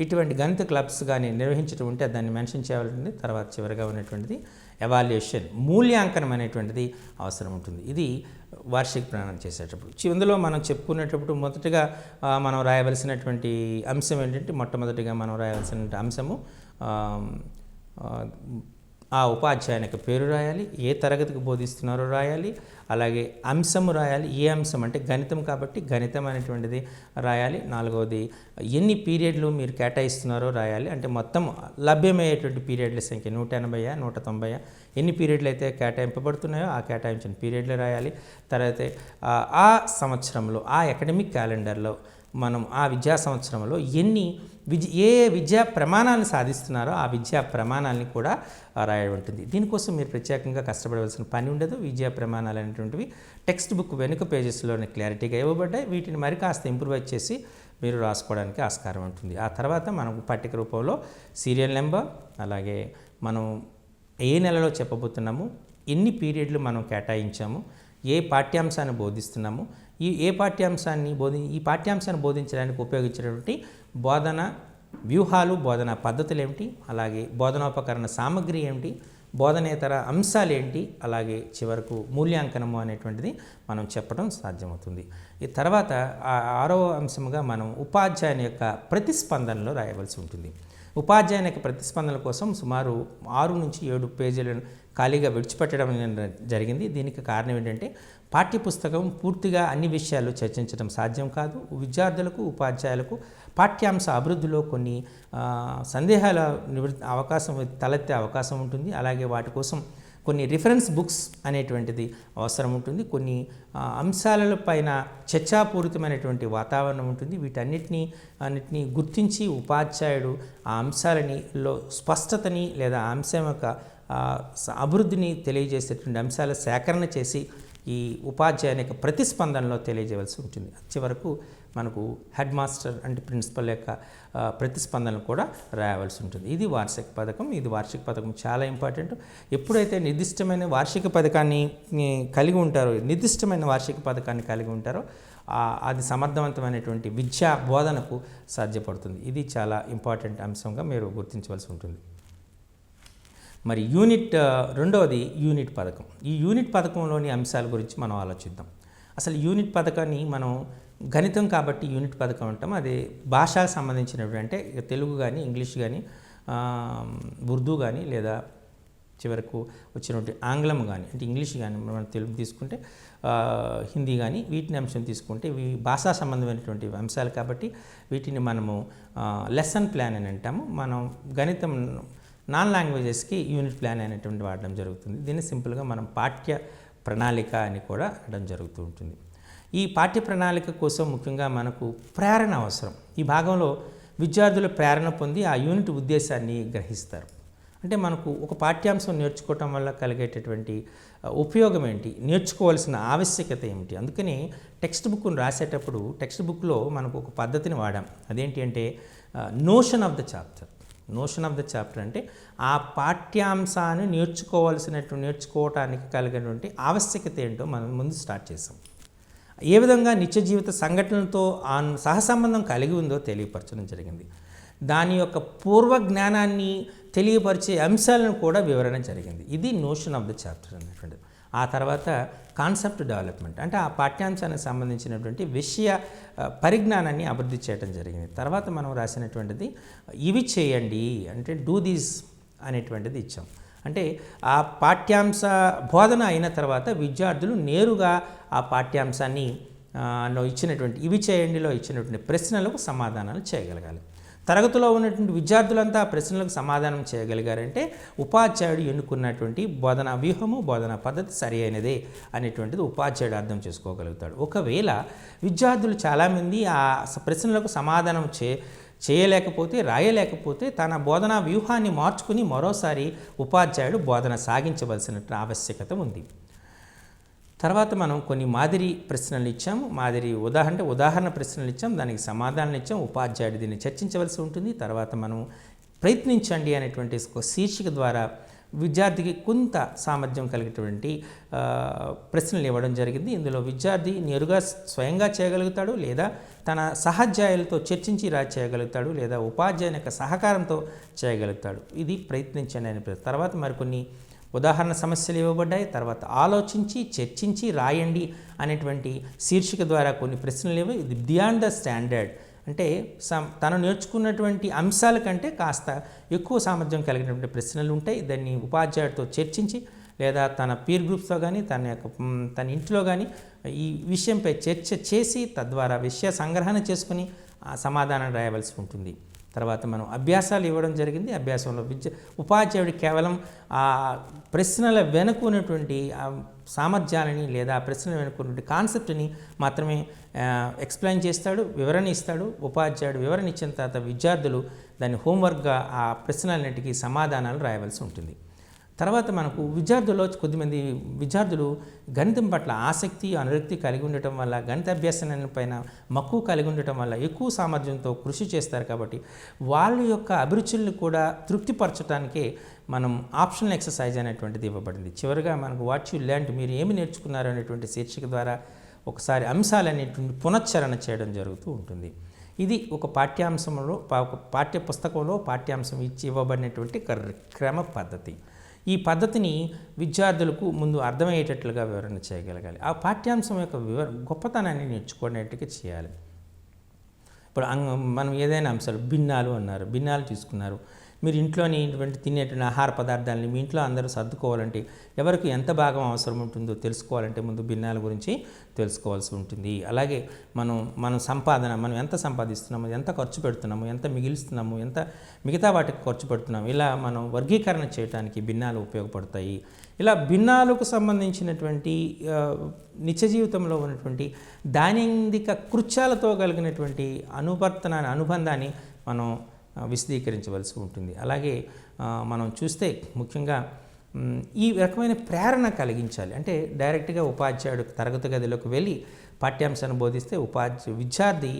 ఇటువంటి గణిత క్లబ్స్ కానీ నిర్వహించడం ఉంటే దాన్ని మెన్షన్ చేయాల్సి ఉంటుంది. తర్వాత చివరిగా ఉన్నటువంటిది ఎవాల్యుయేషన్, మూల్యాంకనం అనేటువంటిది అవసరం ఉంటుంది. ఇది వార్షిక ప్రణాళిక చేసేటప్పుడు. ఇందులో మనం చెప్పుకునేటప్పుడు మొదటగా మనం రాయవలసినటువంటి అంశం ఏంటంటే, మొట్టమొదటిగా మనం రాయవలసిన అంశము ఆ ఉపాధ్యాయునికి పేరు రాయాలి, ఏ తరగతికి బోధిస్తున్నారో రాయాలి, అలాగే అంశము రాయాలి. ఏ అంశం అంటే గణితం కాబట్టి గణితం అనేటువంటిది రాయాలి. నాలుగవది ఎన్ని పీరియడ్లు మీరు కేటాయిస్తున్నారో రాయాలి. అంటే మొత్తం లభ్యమయ్యేటువంటి పీరియడ్ల సంఖ్య 180 190 ఎన్ని పీరియడ్లు అయితే కేటాయింపబడుతున్నాయో ఆ కేటాయించిన పీరియడ్లు రాయాలి. తర్వాత ఆ సంవత్సరంలో ఆ అకాడమిక్ క్యాలెండర్లో మనం ఆ విద్యా సంవత్సరంలో ఏ విద్యా ప్రమాణాలను సాధిస్తున్నారో ఆ విద్యా ప్రమాణాలని కూడా రాయడం ఉంటుంది. దీనికోసం మీరు ప్రత్యేకంగా కష్టపడవలసిన పని ఉండదు. విద్యా ప్రమాణాలు అనేటువంటివి టెక్స్ట్ బుక్ వెనుక పేజెస్లోనే క్లారిటీగా ఇవ్వబడ్డాయి. వీటిని మరి కాస్త ఇంప్రూవైజ్ చేసి మీరు రాసుకోవడానికి ఆస్కారం ఉంటుంది. ఆ తర్వాత మనం పట్టిక రూపంలో సీరియల్ నెంబర్, అలాగే మనం ఏ నెలలో చెప్పబోతున్నాము, ఎన్ని పీరియడ్లు మనం కేటాయించాము, ఏ పాఠ్యాంశాన్ని బోధిస్తున్నాము, ఈ పాఠ్యాంశాన్ని బోధించడానికి ఉపయోగించినటువంటి బోధన వ్యూహాలు, బోధన పద్ధతులు ఏమిటి, అలాగే బోధనోపకరణ సామగ్రి ఏమిటి, బోధనేతర అంశాలు ఏంటి, అలాగే చివరకు మూల్యాంకనము అనేటువంటిది మనం చెప్పడం సాధ్యమవుతుంది. ఈ తర్వాత ఆరవ అంశముగా మనం ఉపాధ్యాయుని యొక్క ప్రతిస్పందనలో రాయవలసి ఉంటుంది. ఉపాధ్యాయుని యొక్క ప్రతిస్పందనల కోసం సుమారు 6 నుంచి 7 పేజీలను ఖాళీగా విడిచిపెట్టడం జరిగింది. దీనికి కారణం ఏంటంటే పాఠ్యపుస్తకం పూర్తిగా అన్ని విషయాలు చర్చించడం సాధ్యం కాదు. విద్యార్థులకు, ఉపాధ్యాయులకు పాఠ్యాంశ అభివృద్ధిలో కొన్ని సందేహాల తలెత్తే అవకాశం ఉంటుంది. అలాగే వాటి కోసం కొన్ని రిఫరెన్స్ బుక్స్ అనేటువంటిది అవసరం ఉంటుంది. కొన్ని అంశాలపైన చర్చాపూరితమైనటువంటి వాతావరణం ఉంటుంది. వీటన్నిటిని గుర్తించి ఉపాధ్యాయుడు ఆ అంశాలలో స్పష్టతని లేదా అంశం యొక్క అభివృద్ధిని తెలియజేసేటువంటి అంశాల సేకరణ చేసి ఈ ఉపాధ్యాయుని యొక్క ప్రతిస్పందనలో తెలియజేయవలసి ఉంటుంది. చివరకు మనకు హెడ్ మాస్టర్ అంటే ప్రిన్సిపల్ యొక్క ప్రతిస్పందనలు కూడా రాయవలసి ఉంటుంది. ఇది వార్షిక పథకం. వార్షిక పథకం చాలా ఇంపార్టెంట్. ఎప్పుడైతే నిర్దిష్టమైన వార్షిక పథకాన్ని కలిగి ఉంటారో అది సమర్థవంతమైనటువంటి విద్యా బోధనకు సాధ్యపడుతుంది. ఇది చాలా ఇంపార్టెంట్ అంశంగా మీరు గుర్తించవలసి ఉంటుంది. మరి రెండవది యూనిట్ పథకం. ఈ యూనిట్ పథకంలోని అంశాల గురించి మనం ఆలోచిద్దాం. అసలు యూనిట్ పథకాన్ని మనం గణితం కాబట్టి యూనిట్ పథకం అంటాం. అది భాషకు సంబంధించినటువంటి అంటే తెలుగు కానీ, ఇంగ్లీష్ కానీ, ఉర్దూ కానీ, లేదా చివరకు వచ్చినటువంటి ఆంగ్లం కానీ, అంటే ఇంగ్లీష్ కానీ మనం తెలుగు తీసుకుంటే, హిందీ కానీ, వీటిని అంశం తీసుకుంటే ఇవి భాషా సంబంధమైనటువంటి అంశాలు కాబట్టి వీటిని మనము లెసన్ ప్లాన్ అని అంటాము. మనం గణితం నాన్ లాంగ్వేజెస్కి యూనిట్ ప్లాన్ అనేటువంటి వాడడం జరుగుతుంది. దీన్ని సింపుల్గా మనం పాఠ్య ప్రణాళిక అని కూడా అనడం జరుగుతూ ఉంటుంది. ఈ పాఠ్య ప్రణాళిక కోసం ముఖ్యంగా మనకు ప్రేరణ అవసరం. ఈ భాగంలో విద్యార్థులు ప్రేరణ పొంది ఆ యూనిట్ ఉద్దేశాన్ని గ్రహిస్తారు. అంటే మనకు ఒక పాఠ్యాంశం నేర్చుకోవటం వల్ల కలిగేటటువంటి ఉపయోగం ఏంటి, నేర్చుకోవాల్సిన ఆవశ్యకత ఏమిటి. అందుకని టెక్స్ట్ బుక్ను రాసేటప్పుడు టెక్స్ట్ బుక్లో మనకు ఒక పద్ధతిని వాడాం. అదేంటి అంటే నోషన్ ఆఫ్ ద చాప్టర్ అంటే ఆ పాఠ్యాంశాన్ని నేర్చుకోవటానికి కలిగినటువంటి ఆవశ్యకత ఏంటో మనం ముందు స్టార్ట్ చేసాం. ఏ విధంగా నిత్య జీవిత సంఘటనలతో సహసంబంధం కలిగి ఉందో తెలియపరచడం జరిగింది. దాని యొక్క పూర్వ జ్ఞానాన్ని తెలియపరిచే అంశాలను కూడా వివరణ జరిగింది. ఇది నోషన్ ఆఫ్ ద చాప్టర్ అనేటువంటిది. ఆ తర్వాత కాన్సెప్ట్ డెవలప్మెంట్ అంటే ఆ పాఠ్యాంశానికి సంబంధించినటువంటి విషయ పరిజ్ఞానాన్ని అభివృద్ధి చేయడం జరిగింది. తర్వాత మనం రాసినటువంటిది ఇవి చేయండి అంటే డూ దీస్ అనేటువంటిది ఇచ్చాం. అంటే ఆ పాఠ్యాంశ బోధన అయిన తర్వాత విద్యార్థులు నేరుగా ఆ పాఠ్యాంశాన్ని ఇవి చేయండిలో ఇచ్చినటువంటి ప్రశ్నలకు సమాధానాలు చేయగలగాలి. తరగతిలో ఉన్నటువంటి విద్యార్థులంతా ఆ ప్రశ్నలకు సమాధానం చేయగలిగారంటే ఉపాధ్యాయుడు ఎన్నుకున్నటువంటి బోధనా వ్యూహము, బోధనా పద్ధతి సరి అయినదే అనేటువంటిది ఉపాధ్యాయుడు అర్థం చేసుకోగలుగుతాడు. ఒకవేళ విద్యార్థులు చాలామంది ఆ ప్రశ్నలకు సమాధానం చేయలేకపోతే, రాయలేకపోతే తన బోధనా వ్యూహాన్ని మార్చుకుని మరోసారి ఉపాధ్యాయుడు బోధన సాగించవలసిన ఆవశ్యకత ఉంది. తర్వాత మనం కొన్ని మాదిరి ప్రశ్నలు ఇచ్చాము. ఉదాహరణ ప్రశ్నలు ఇచ్చాం, దానికి సమాధానాలు ఇచ్చాం. ఉపాధ్యాయుడు దీన్ని చర్చించవలసి ఉంటుంది. తర్వాత మనం ప్రయత్నించండి అనేటువంటి శీర్షిక ద్వారా విద్యార్థికి కొంత సామర్థ్యం కలిగేటువంటి ప్రశ్నలు ఇవ్వడం జరిగింది. ఇందులో విద్యార్థి నేరుగా స్వయంగా చేయగలుగుతాడు, లేదా తన సహాధ్యాయులతో చర్చించి చేయగలుగుతాడు, లేదా ఉపాధ్యాయుని యొక్క సహకారంతో చేయగలుగుతాడు. ఇది ప్రయత్నించండి అనే ప్రశ్న. తర్వాత మరికొన్ని ఉదాహరణ సమస్యలు ఇవ్వబడ్డాయి. తర్వాత ఆలోచించి చర్చించి రాయండి అనేటువంటి శీర్షిక ద్వారా కొన్ని ప్రశ్నలు ఇవి. ఇది బియాండ్ ద స్టాండర్డ్ అంటే తను నేర్చుకున్నటువంటి అంశాల కంటే కాస్త ఎక్కువ సామర్థ్యం కలిగినటువంటి ప్రశ్నలు ఉంటాయి. దాన్ని ఉపాధ్యాయుడితో చర్చించి లేదా తన పీర్ గ్రూప్స్తో కానీ తన ఇంట్లో కానీ ఈ విషయంపై చర్చ చేసి తద్వారా విషయ సంగ్రహణ చేసుకుని సమాధానం రాయవలసి ఉంటుంది. తర్వాత మనం అభ్యాసాలు ఇవ్వడం జరిగింది. అభ్యాసంలో ఉపాధ్యాయుడు కేవలం ఆ ప్రశ్నల వెనుకున్నటువంటి సామర్థ్యాలని లేదా ఆ ప్రశ్నల వెనుకున్నటువంటి కాన్సెప్ట్ని మాత్రమే ఎక్స్ప్లెయిన్ చేస్తాడు, వివరణ ఇస్తాడు. ఉపాధ్యాయుడు వివరణ ఇచ్చిన తర్వాత విద్యార్థులు దాన్ని హోంవర్క్గా ఆ ప్రశ్నలన్నిటికీ సమాధానాలు రాయవలసి ఉంటుంది. తర్వాత మనకు విద్యార్థుల్లో కొద్దిమంది విద్యార్థులు గణితం పట్ల ఆసక్తి అనురక్తి కలిగి ఉండటం వల్ల, గణిత అభ్యాసం పైన మక్కువ కలిగి ఉండటం వల్ల ఎక్కువ సామర్థ్యంతో కృషి చేస్తారు. కాబట్టి వాళ్ళ యొక్క అభిరుచులను కూడా తృప్తిపరచడానికే మనం ఆప్షనల్ ఎక్సర్సైజ్ అనేటువంటిది ఇవ్వబడింది. చివరిగా మనకు వాట్ యు లెర్న్డ్, మీరు ఏమి నేర్చుకున్నారు అనేటువంటి శీర్షిక ద్వారా ఒకసారి అంశాలనేటువంటి పునశ్చరణ చేయడం జరుగుతూ ఉంటుంది. ఇది ఒక పాఠ్యాంశంలో పాఠ్య పుస్తకంలో పాఠ్యాంశం ఇవ్వబడినటువంటి క్రమ పద్ధతి. ఈ పద్ధతిని విద్యార్థులకు ముందు అర్థమయ్యేటట్లుగా వివరణ చేయగలగాలి. ఆ పాఠ్యాంశం యొక్క గొప్పతనాన్ని నేర్చుకునేట్టుగా చేయాలి. ఇప్పుడు మనం ఏదైనా అంశాలు భిన్నాలు అన్నారు, భిన్నాలు తీసుకున్నారు. మీరు ఇంట్లోని తినేటువంటి ఆహార పదార్థాలని మీ ఇంట్లో అందరూ సర్దుకోవాలంటే ఎవరికి ఎంత భాగం అవసరం ఉంటుందో తెలుసుకోవాలంటే ముందు భిన్నాల గురించి తెలుసుకోవాల్సి ఉంటుంది. అలాగే మనం సంపాదన, మనం ఎంత సంపాదిస్తున్నాము, ఎంత ఖర్చు పెడుతున్నాము, ఎంత మిగిలిస్తున్నాము, ఎంత మిగతా వాటికి ఖర్చు పెడుతున్నాము, ఇలా మనం వర్గీకరణ చేయడానికి భిన్నాలు ఉపయోగపడతాయి. ఇలా భిన్నాలకు సంబంధించినటువంటి నిత్య జీవితంలో ఉన్నటువంటి దైనందిక కృత్యాలతో కలిగినటువంటి అనుబంధాన్ని మనం విశదీకరించవలసి ఉంటుంది. అలాగే మనం చూస్తే ముఖ్యంగా ఈ రకమైన ప్రేరణ కలిగించాలి. అంటే డైరెక్ట్గా ఉపాధ్యాయుడు తరగతి గదిలోకి వెళ్ళి పాఠ్యాంశాన్ని బోధిస్తే విద్యార్థి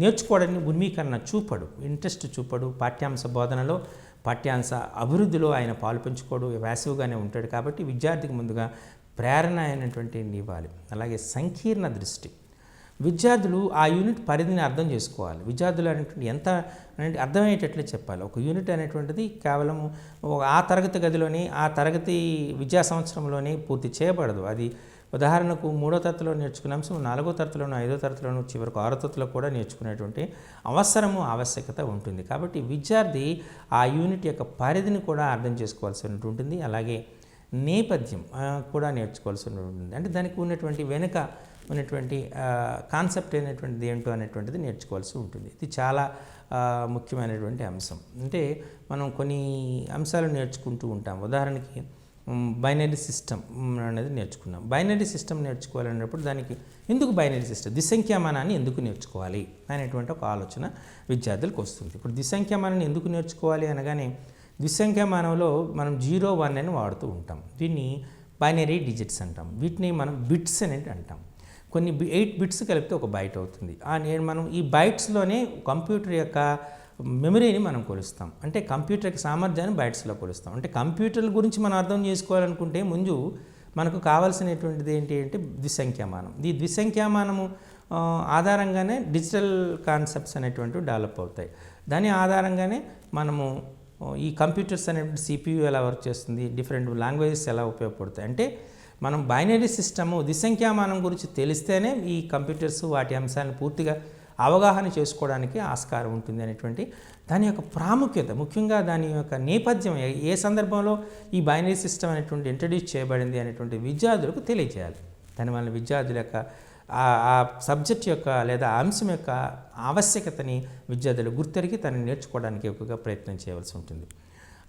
నేర్చుకోవడానికి ఉన్మీకరణ చూపడు, ఇంట్రెస్ట్ చూపడు. పాఠ్యాంశ బోధనలో పాఠ్యాంశ అభివృద్ధిలో ఆయన పాలు పంచుకోడు, వ్యాసివ్గానే ఉంటాడు. కాబట్టి విద్యార్థికి ముందుగా ప్రేరణ అయినటువంటి ఇవ్వాలి. అలాగే సంకీర్ణ దృష్టి, విద్యార్థులు ఆ యూనిట్ పరిధిని అర్థం చేసుకోవాలి. విద్యార్థులు అనేటువంటి ఎంత అర్థమయ్యేటట్లు చెప్పాలి. ఒక యూనిట్ అనేటువంటిది కేవలం ఆ తరగతి గదిలోనే ఆ తరగతి విద్యా సంవత్సరంలోనే పూర్తి చేయబడదు. అది ఉదాహరణకు 3వ తరగతిలో నేర్చుకునే అంశం 4వ తరగతిలోనూ 5వ తరగతిలోనూ చివరకు 6వ తరగతిలో కూడా నేర్చుకునేటువంటి ఆవశ్యకత ఉంటుంది. కాబట్టి విద్యార్థి ఆ యూనిట్ యొక్క పరిధిని కూడా అర్థం చేసుకోవాల్సి ఉంటుంది. అలాగే నేపథ్యం కూడా నేర్చుకోవాల్సి ఉంటుంది. అంటే దానికి ఉన్నటువంటి వెనుక ఉన్నటువంటి కాన్సెప్ట్ అయినటువంటిది ఏంటో అనేటువంటిది నేర్చుకోవాల్సి ఉంటుంది. ఇది చాలా ముఖ్యమైనటువంటి అంశం. అంటే మనం కొన్ని అంశాలు నేర్చుకుంటూ ఉంటాం. ఉదాహరణకి బైనరీ సిస్టమ్ అనేది నేర్చుకున్నాం. బైనరీ సిస్టమ్ నేర్చుకోవాలన్నప్పుడు దానికి ఎందుకు బైనరీ సిస్టమ్, ద్విసంఖ్యామానాన్ని ఎందుకు నేర్చుకోవాలి అనేటువంటి ఒక ఆలోచన విద్యార్థులకు వస్తుంది. ఇప్పుడు ద్విసంఖ్యామానాన్ని ఎందుకు నేర్చుకోవాలి అనగానే ద్విసంఖ్యామానంలో మనం 0, 1 అని వాడుతూ ఉంటాం. దీన్ని బైనరీ డిజిట్స్ అంటాం. వీటిని మనం బిట్స్ అని అంటాం. కొన్ని 8 బిట్స్ కలిపితే ఒక బైట్ అవుతుంది. మనం ఈ బైట్స్లోనే కంప్యూటర్ యొక్క మెమరీని మనం కొలుస్తాం. అంటే కంప్యూటర్కి సామర్థ్యాన్ని బైట్స్లో కొలుస్తాం. అంటే కంప్యూటర్ల గురించి మనం అర్థం చేసుకోవాలనుకుంటే ముందు మనకు కావాల్సినటువంటిది ఏంటి అంటే ద్విసంఖ్యామానం. ఈ ద్విసంఖ్యామానము ఆధారంగానే డిజిటల్ కాన్సెప్ట్స్ అనేటువంటివి డెవలప్ అవుతాయి. దాని ఆధారంగానే మనము ఈ కంప్యూటర్స్ అనేటువంటి CPU ఎలా వర్క్ చేస్తుంది, డిఫరెంట్ లాంగ్వేజెస్ ఎలా ఉపయోగపడతాయి. అంటే మనం బైనరీ సిస్టము ద్విసంఖ్యామానం గురించి తెలిస్తేనే ఈ కంప్యూటర్స్ వాటి అంశాలను పూర్తిగా అవగాహన చేసుకోవడానికి ఆస్కారం ఉంటుంది అనేటువంటి దాని యొక్క ప్రాముఖ్యత, ముఖ్యంగా దాని యొక్క నేపథ్యం, ఏ సందర్భంలో ఈ బైనరీ సిస్టమ్ అనేటువంటి ఇంట్రడ్యూస్ చేయబడింది అనేటువంటి విద్యార్థులకు తెలియజేయాలి. దానివల్ల విద్యార్థుల యొక్క ఆ సబ్జెక్ట్ యొక్క లేదా అంశం యొక్క ఆవశ్యకతని విద్యార్థులు గుర్తెరిగి తనని నేర్చుకోవడానికి ఎక్కువగా ప్రయత్నం చేయవలసి ఉంటుంది.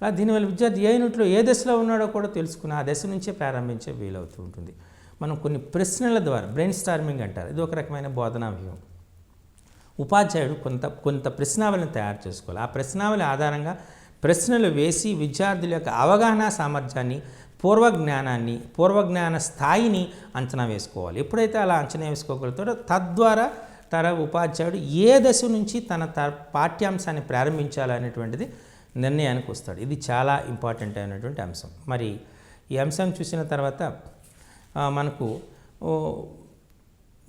అలా దీనివల్ల విద్యార్థి ఏ యూనిట్లో ఏ దశలో ఉన్నాడో కూడా తెలుసుకుని ఆ దశ నుంచే ప్రారంభించే వీలవుతూ ఉంటుంది. మనం కొన్ని ప్రశ్నల ద్వారా బ్రెయిన్ స్టార్మింగ్ అంటారు. ఇది ఒక రకమైన బోధనా వ్యూహం. ఉపాధ్యాయుడు కొంత ప్రశ్నావళిని తయారు చేసుకోవాలి. ఆ ప్రశ్నావళి ఆధారంగా ప్రశ్నలు వేసి విద్యార్థుల యొక్క అవగాహన సామర్థ్యాన్ని, పూర్వజ్ఞాన స్థాయిని అంచనా వేసుకోవాలి. ఎప్పుడైతే అలా అంచనా వేసుకోగలుగుతాడో తద్వారా ఉపాధ్యాయుడు ఏ దశ నుంచి తన పాఠ్యాంశాన్ని ప్రారంభించాలనేటువంటిది నిర్ణయానికి వస్తాడు. ఇది చాలా ఇంపార్టెంట్ అయినటువంటి అంశం. మరి ఈ అంశం చూసిన తర్వాత మనకు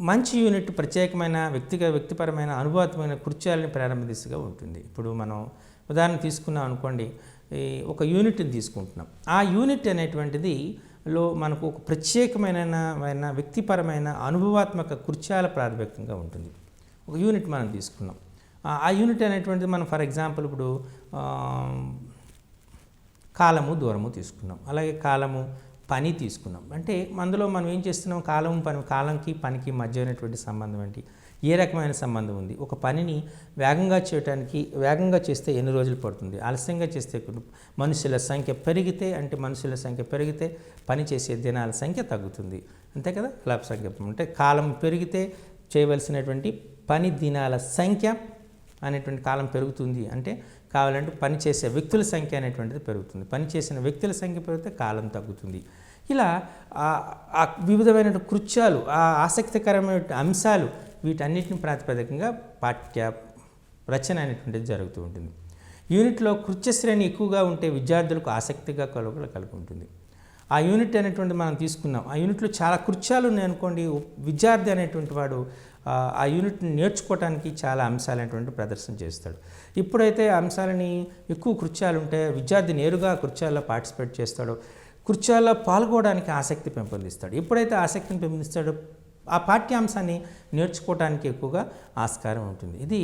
మంచి యూనిట్ ప్రత్యేకమైన వ్యక్తిపరమైన అనుభవమైన కృత్యాలని ప్రారంభిస్తూగా ఉంటుంది. ఇప్పుడు మనం ఉదాహరణ తీసుకున్నాం అనుకోండి, ఒక యూనిట్ని తీసుకుంటున్నాం. ఆ యూనిట్ అనేటువంటిది మనకు ఒక ప్రత్యేకమైన వ్యక్తిపరమైన అనుభవాత్మక కృత్యాల ప్రాతిపదికగా ఉంటుంది. ఒక యూనిట్ మనం తీసుకున్నాం. ఆ యూనిట్ అనేటువంటిది మనం ఫర్ ఎగ్జాంపుల్ ఇప్పుడు ఆ, కాలము దూరము తీసుకున్నాం, అలాగే కాలము పని తీసుకున్నాం. అంటే అందులో మనం ఏం చేస్తున్నాం, కాలంకి పనికి మధ్య ఉన్నటువంటి సంబంధం ఏంటి, ఏ రకమైన సంబంధం ఉంది, ఒక పనిని వేగంగా చేస్తే ఎన్ని రోజులు పడుతుంది, ఆలస్యంగా చేస్తే మనుషుల సంఖ్య పెరిగితే పని చేసే దినాల సంఖ్య తగ్గుతుంది, అంతే కదా. లాభ సంఖ్య అంటే కాలం పెరిగితే చేయవలసినటువంటి పని దినాల సంఖ్య అనేటువంటి కాలం పెరుగుతుంది, అంటే కావాలంటే పనిచేసే వ్యక్తుల సంఖ్య అనేటువంటిది పెరుగుతుంది, పనిచేసిన వ్యక్తుల సంఖ్య పెరిగితే కాలం తగ్గుతుంది. ఇలా ఆ వివిధమైన కృత్యాలు, ఆ ఆసక్తికరమైన అంశాలు, వీటన్నిటిని ప్రాతిపదికంగా పాఠ్య రచన అనేటువంటిది జరుగుతూ ఉంటుంది. యూనిట్లో కృత్య శ్రేణి ఎక్కువగా ఉంటే విద్యార్థులకు ఆసక్తిగా కలిగి ఉంటుంది. ఆ యూనిట్ అనేటువంటి మనం తీసుకున్నాం, ఆ యూనిట్లో చాలా కృత్యాలు ఉన్నాయి అనుకోండి, విద్యార్థి అనేటువంటి వాడు ఆ యూనిట్ని నేర్చుకోవడానికి చాలా అంశాలు అనేటువంటి ప్రదర్శన చేస్తాడు. ఇప్పుడైతే అంశాలని ఎక్కువ కృత్యాలు ఉంటే విద్యార్థి నేరుగా కృత్యాల్లో పార్టిసిపేట్ చేస్తాడో, కృత్యాల్లో పాల్గొనడానికి ఆసక్తి పెంపొందిస్తాడు. ఎప్పుడైతే ఆసక్తిని పెంపొందిస్తాడో ఆ పాఠ్యాంశాన్ని నేర్చుకోవడానికి ఎక్కువగా ఆస్కారం ఉంటుంది. ఇది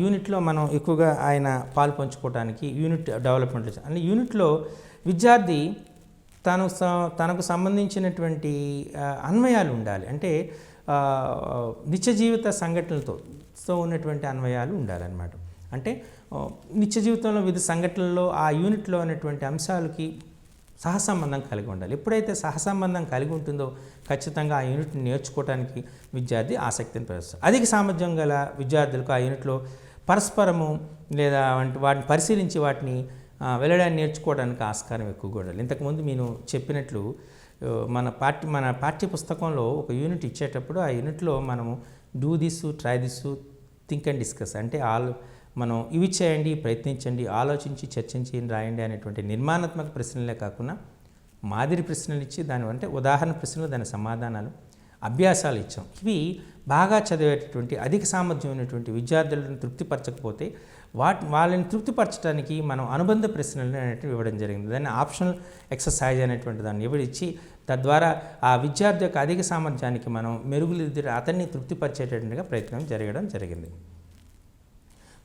యూనిట్లో మనం ఎక్కువగా ఆయన పాలు పంచుకోవడానికి యూనిట్ డెవలప్మెంట్ అంటే యూనిట్లో విద్యార్థి తనకు సంబంధించినటువంటి అన్వయాలు ఉండాలి. అంటే నిత్య జీవిత సంఘటనలతో ఉన్నటువంటి అన్వయాలు ఉండాలన్నమాట. అంటే నిత్య జీవితంలో వివిధ సంఘటనల్లో ఆ యూనిట్లో ఉన్నటువంటి అంశాలకి సహసంబంధం కలిగి ఉండాలి. ఎప్పుడైతే సహసంబంధం కలిగి ఉంటుందో ఖచ్చితంగా ఆ యూనిట్ని నేర్చుకోవడానికి విద్యార్థి ఆసక్తిని ప్రదర్శిస్తారు. అధిక సామర్థ్యం గల విద్యార్థులకు ఆ యూనిట్లో పరస్పరము లేదా వాటిని పరిశీలించి వాటిని వెళ్ళడాన్ని నేర్చుకోవడానికి ఆస్కారం ఎక్కువగా ఉండాలి. ఇంతకుముందు నేను చెప్పినట్లు మన పాఠ్య పుస్తకంలో ఒక యూనిట్ ఇచ్చేటప్పుడు ఆ యూనిట్లో మనము do this, try this, think and discuss, అంటే మనం ఇవి చేయండి, ప్రయత్నించండి, ఆలోచించి చర్చించి రాయండి అనేటువంటి నిర్మాణాత్మక ప్రశ్నలే కాకుండా మాదిరి ప్రశ్నలు ఇచ్చి అంటే ఉదాహరణ ప్రశ్నలు, దాని సమాధానాలు, అభ్యాసాలు ఇచ్చాం. ఇవి బాగా చదివేటటువంటి అధిక సామర్థ్యం ఉన్నటువంటి విద్యార్థులను తృప్తిపరచకపోతే వాళ్ళని తృప్తిపరచడానికి మనం అనుబంధ ప్రశ్నలు అనేటివి ఇవ్వడం జరిగింది. దాన్ని ఆప్షనల్ ఎక్సర్సైజ్ అనేటువంటి దాన్ని ఇచ్చి తద్వారా ఆ విద్యార్థి యొక్క అధిక సామర్థ్యానికి మనం మెరుగుదిద్ది అతన్ని తృప్తిపరిచేటట్టుగా ప్రయత్నం జరగడం జరిగింది.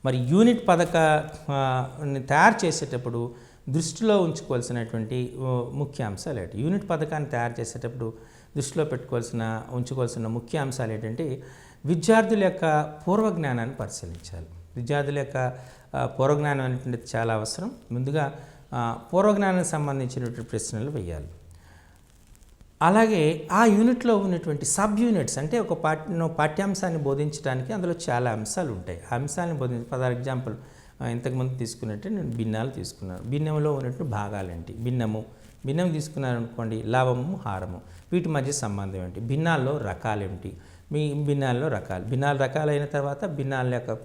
మరి యూనిట్ పథకాన్ని తయారు చేసేటప్పుడు దృష్టిలో ఉంచుకోవాల్సినటువంటి ముఖ్య అంశాలు ఏంటి, యూనిట్ పథకాన్ని తయారు చేసేటప్పుడు దృష్టిలో ఉంచుకోవాల్సిన ముఖ్య అంశాలు ఏంటంటే విద్యార్థుల యొక్క పూర్వజ్ఞానాన్ని పరిశీలించాలి. విద్యార్థుల యొక్క పూర్వజ్ఞానం అనేటువంటిది చాలా అవసరం. ముందుగా పూర్వజ్ఞానానికి సంబంధించినటువంటి ప్రశ్నలు వేయాలి. అలాగే ఆ యూనిట్లో ఉన్నటువంటి సబ్ యూనిట్స్, అంటే ఒక పాఠ్యాంశాన్ని బోధించడానికి అందులో చాలా అంశాలు ఉంటాయి. ఆ అంశాలను ఫర్ ఎగ్జాంపుల్ ఇంతకుముందు తీసుకున్నట్టే నేను భిన్నాలు తీసుకున్నాను. భిన్నంలో ఉన్నటువంటి భాగాలు ఏంటి, భిన్నం తీసుకున్నారనుకోండి, లవము, హారము, వీటి మధ్య సంబంధం ఏంటి, భిన్నాల్లో రకాలు ఏమిటి, భిన్నాల్లో రకాలైన తర్వాత భిన్నాల యొక్క